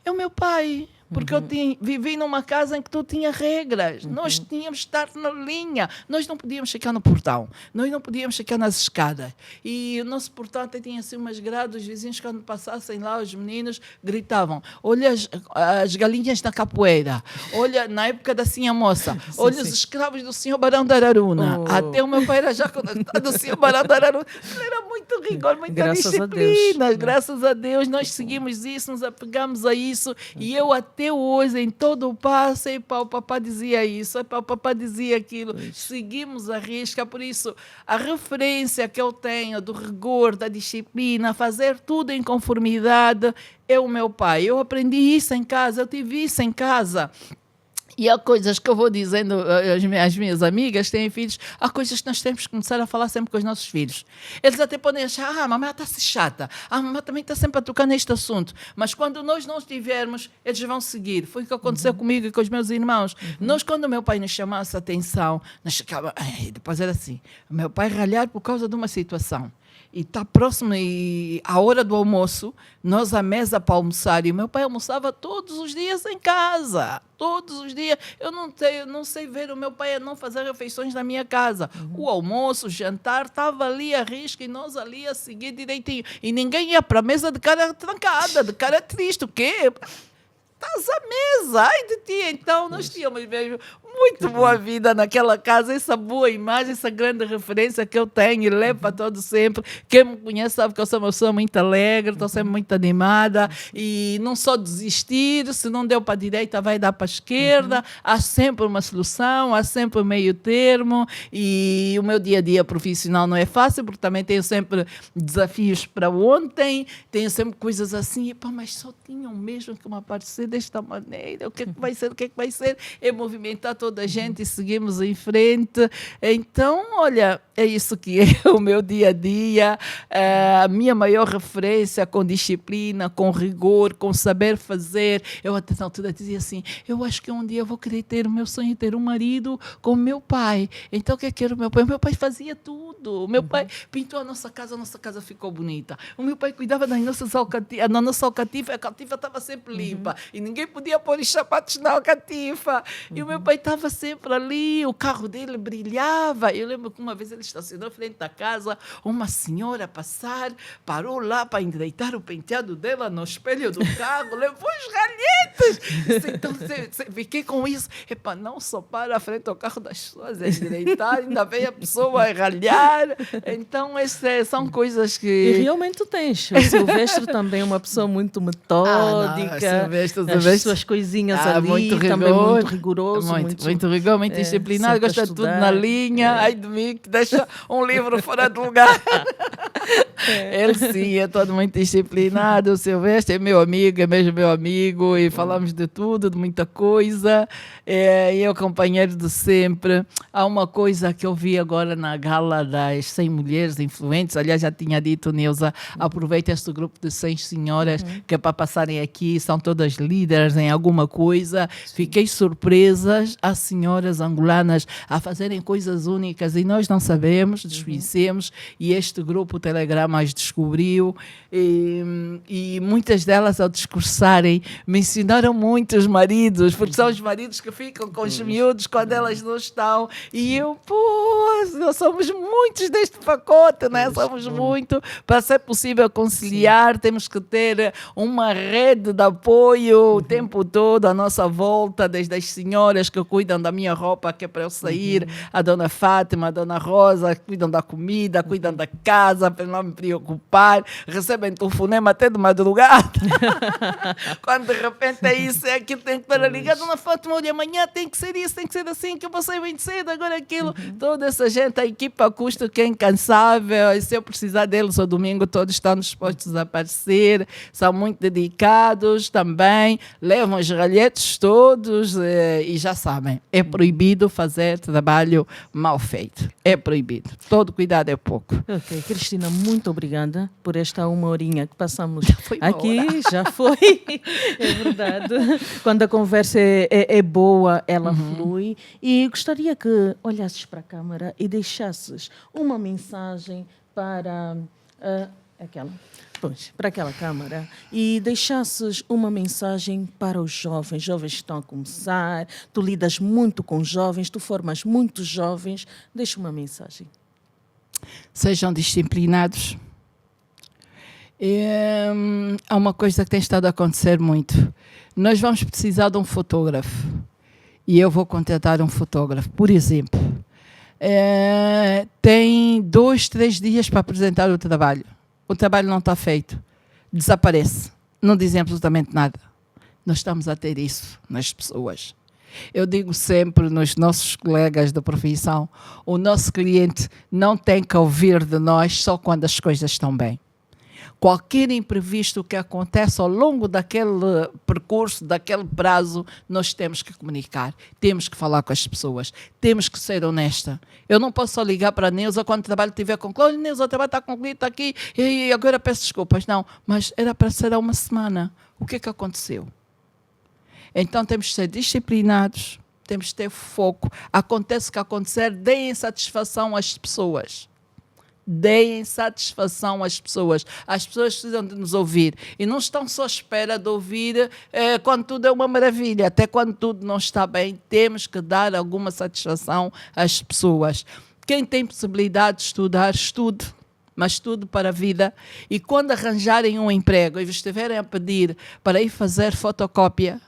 É o meu pai, porque eu vivi numa casa em que tu tinha regras. Nós tínhamos de estar na linha. Nós não podíamos ficar no portão. Nós não podíamos ficar nas escadas. E o nosso portão até tinha assim umas grades. Os vizinhos, quando passassem lá, os meninos gritavam, olha as galinhas da capoeira. Olha, na época da Sinha Moça. Olha os escravos do senhor Barão da Araruna. Até o meu pai era já do senhor Barão da Araruna. Era muito rigor, muita disciplina. Graças a Deus, nós seguimos isso, nos apegamos a isso. E eu até hoje, em todo o passo, o papá dizia isso, o papá dizia aquilo, seguimos a risca. Por isso, a referência que eu tenho do rigor, da disciplina, fazer tudo em conformidade, é o meu pai. Eu aprendi isso em casa, eu tive isso em casa. E há coisas que eu vou dizendo às minhas amigas que têm filhos, há coisas que nós temos que começar a falar sempre com os nossos filhos. Eles até podem achar, a mamãe está-se chata, a mamãe também está sempre a tocar neste assunto. Mas quando nós não estivermos, eles vão seguir. Foi o que aconteceu comigo e com os meus irmãos. Nós, quando o meu pai nos chamasse a atenção, nós ficava, depois era assim, o meu pai ralhar por causa de uma situação. E está próximo à hora do almoço, nós à mesa para almoçar, e o meu pai almoçava todos os dias em casa, todos os dias. Eu não sei ver o meu pai a não fazer refeições na minha casa. O almoço, o jantar, estava ali a risca e nós ali a seguir direitinho. E ninguém ia para a mesa de cara trancada, de cara triste. O quê? Estás à mesa, ai de ti. Então, nós tínhamos mesmo muito boa vida naquela casa, essa boa imagem, essa grande referência que eu tenho e levo para todo sempre. Quem me conhece sabe que eu sou uma pessoa muito alegre, estou sempre muito animada e não só desistir, se não deu para a direita vai dar para a esquerda, há sempre uma solução, há sempre um meio termo. E o meu dia a dia profissional não é fácil, porque também tenho sempre desafios para ontem, tenho sempre coisas assim, mas só tinham mesmo que me aparecer desta maneira, o que é que vai ser, o que é que vai ser? É movimentar toda a gente e seguimos em frente. Então, olha, é isso que é o meu dia a dia, a minha maior referência com disciplina, com rigor, com saber fazer. Eu até na altura dizia assim, eu acho que um dia eu vou querer ter, o meu sonho é ter um marido como meu pai. Então, o que é que era o meu pai? O meu pai fazia tudo. O meu pai pintou a nossa casa ficou bonita. O meu pai cuidava das nossas alcatifas, na nossa alcatifa, a catifa estava sempre limpa e ninguém podia pôr os sapatos na alcatifa. E o meu pai estava sempre ali, o carro dele brilhava. Eu lembro que uma vez ele estacionou frente da casa, uma senhora parou lá para endireitar o penteado dela no espelho do carro, levou os ralhetes. Então, fiquei com isso. Não só para a frente do carro das pessoas, é endireitar, ainda vem a pessoa a ralhar. Então, essas são coisas que... E realmente tu tens. O Silvestre também é uma pessoa muito metódica. Silvestre. As suas coisinhas ali, muito também muito rigoroso. Muito rigor, muito disciplinado, gosta de tudo na linha. Ai de mim, que deixa um livro fora de lugar. Ele sim, é todo muito disciplinado. O Silvestre é meu amigo, é mesmo meu amigo, e falamos de tudo, de muita coisa. E é o companheiro de sempre. Há uma coisa que eu vi agora na gala das 100 mulheres influentes, aliás, já tinha dito, Neuza, aproveita este grupo de 100 senhoras que é para passarem aqui, são todas líderes em alguma coisa. Fiquei surpresa, há senhoras angolanas a fazerem coisas únicas e nós não sabemos, desconhecemos, e este grupo Telegram as descobriu, e muitas delas, ao discursarem, mencionaram muito os maridos, porque são os maridos que ficam com os miúdos quando elas não estão, e eu, nós somos muitos deste pacote, né? Somos muito, para ser possível conciliar, temos que ter uma rede de apoio o tempo todo à nossa volta, desde as senhoras que cuidam da minha roupa, que é para eu sair, a dona Fátima, a dona Rosa, cuidam da comida, cuidam da casa, para não me preocupar, recebem telefonema até de madrugada. Quando de repente é isso, é aquilo, tem que estar ligado, dona Fátima, olha, amanhã tem que ser isso, tem que ser assim, que eu vou sair bem cedo, agora aquilo. Toda essa gente, a equipa custa que é incansável, e se eu precisar deles ao domingo, todos estão dispostos a aparecer, são muito dedicados também, levam os ralhetes todos, e já sabem, é proibido fazer trabalho mal feito, é proibido, todo cuidado é pouco. Ok, Cristina, muito obrigada por esta uma horinha que passamos aqui. Já foi, é verdade. Quando a conversa é boa, ela flui. E gostaria que olhasses para a câmara e deixasses uma mensagem para para aquela câmara, e deixasses uma mensagem para os jovens que estão a começar. Tu lidas muito com jovens, tu formas muitos jovens. Deixa uma mensagem. Sejam disciplinados. Há uma coisa que tem estado a acontecer muito. Nós vamos precisar de um fotógrafo. E eu vou contratar um fotógrafo. Por exemplo, tem 2, 3 dias para apresentar o trabalho. O trabalho não está feito. Desaparece. Não dizem absolutamente nada. Nós estamos a ter isso nas pessoas. Eu digo sempre nos nossos colegas da profissão, o nosso cliente não tem que ouvir de nós só quando as coisas estão bem. Qualquer imprevisto que aconteça ao longo daquele percurso, daquele prazo, nós temos que comunicar, temos que falar com as pessoas, temos que ser honesta. Eu não posso só ligar para a Neuza quando o trabalho estiver concluído. Neuza, o trabalho está concluído, está aqui, e agora peço desculpas. Não, mas era para ser há uma semana. O que é que aconteceu? Então temos que ser disciplinados, temos que ter foco. Acontece o que acontecer, deem satisfação às pessoas. Deem satisfação às pessoas. As pessoas precisam de nos ouvir. E não estão só à espera de ouvir quando tudo é uma maravilha. Até quando tudo não está bem, temos que dar alguma satisfação às pessoas. Quem tem possibilidade de estudar, estude. Mas tudo para a vida. E quando arranjarem um emprego e estiverem a pedir para ir fazer fotocópia,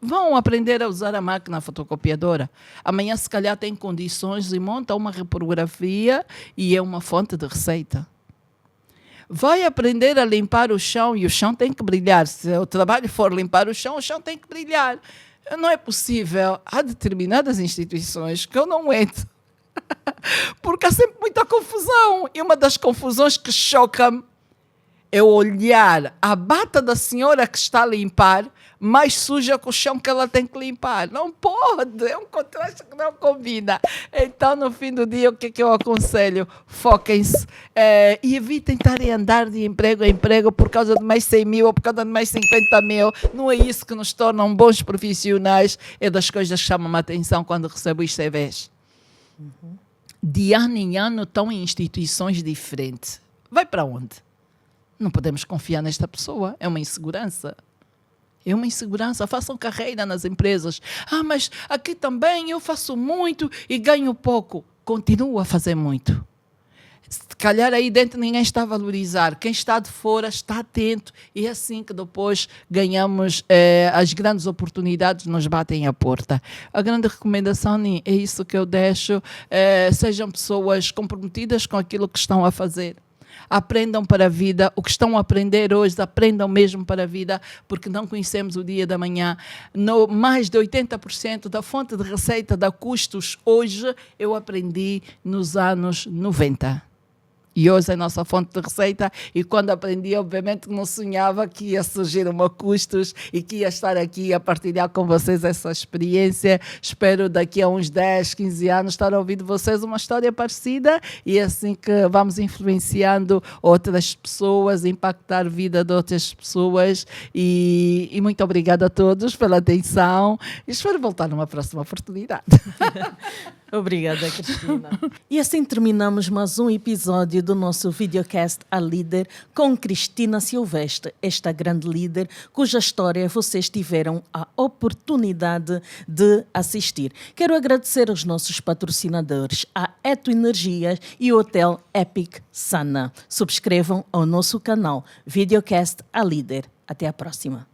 vão aprender a usar a máquina fotocopiadora. Amanhã, se calhar, tem condições e monta uma reprografia e é uma fonte de receita. Vai aprender a limpar o chão e o chão tem que brilhar. Se o trabalho for limpar o chão tem que brilhar. Não é possível. Há determinadas instituições que eu não entro. Porque há sempre muita confusão. E uma das confusões que choca-me é olhar a bata da senhora que está a limpar mais suja que o chão que ela tem que limpar. Não pode, é um contraste que não combina. Então, no fim do dia, o que é que eu aconselho? Foquem-se e evitem estarem a andar de emprego a emprego por causa de mais 100 mil ou por causa de mais 50 mil. Não é isso que nos tornam bons profissionais. É das coisas que chamam a atenção quando recebo os CVs. De ano em ano estão em instituições diferentes. Vai para onde? Não podemos confiar nesta pessoa. É uma insegurança. É uma insegurança. Façam carreira nas empresas. Mas aqui também eu faço muito e ganho pouco. Continuo a fazer muito. Se calhar aí dentro ninguém está a valorizar. Quem está de fora está atento. E é assim que depois ganhamos as grandes oportunidades, nos batem à porta. A grande recomendação é isso que eu deixo. Sejam pessoas comprometidas com aquilo que estão a fazer. Aprendam para a vida, o que estão a aprender hoje, aprendam mesmo para a vida, porque não conhecemos o dia da manhã. Mais de 80% da fonte de receita de custos hoje eu aprendi nos anos 90. E hoje é a nossa fonte de receita, e quando aprendi, obviamente não sonhava que ia surgir uma Custos e que ia estar aqui a partilhar com vocês essa experiência. Espero daqui a uns 10, 15 anos estar a ouvir de vocês uma história parecida, e assim que vamos influenciando outras pessoas, impactar a vida de outras pessoas. E muito obrigada a todos pela atenção e espero voltar numa próxima oportunidade. Obrigada, Cristina. E assim terminamos mais um episódio do nosso videocast A Líder com Cristina Silvestre, esta grande líder cuja história vocês tiveram a oportunidade de assistir. Quero agradecer aos nossos patrocinadores, a Eto Energias e o Hotel Epic Sana. Subscrevam ao nosso canal Videocast A Líder. Até a próxima.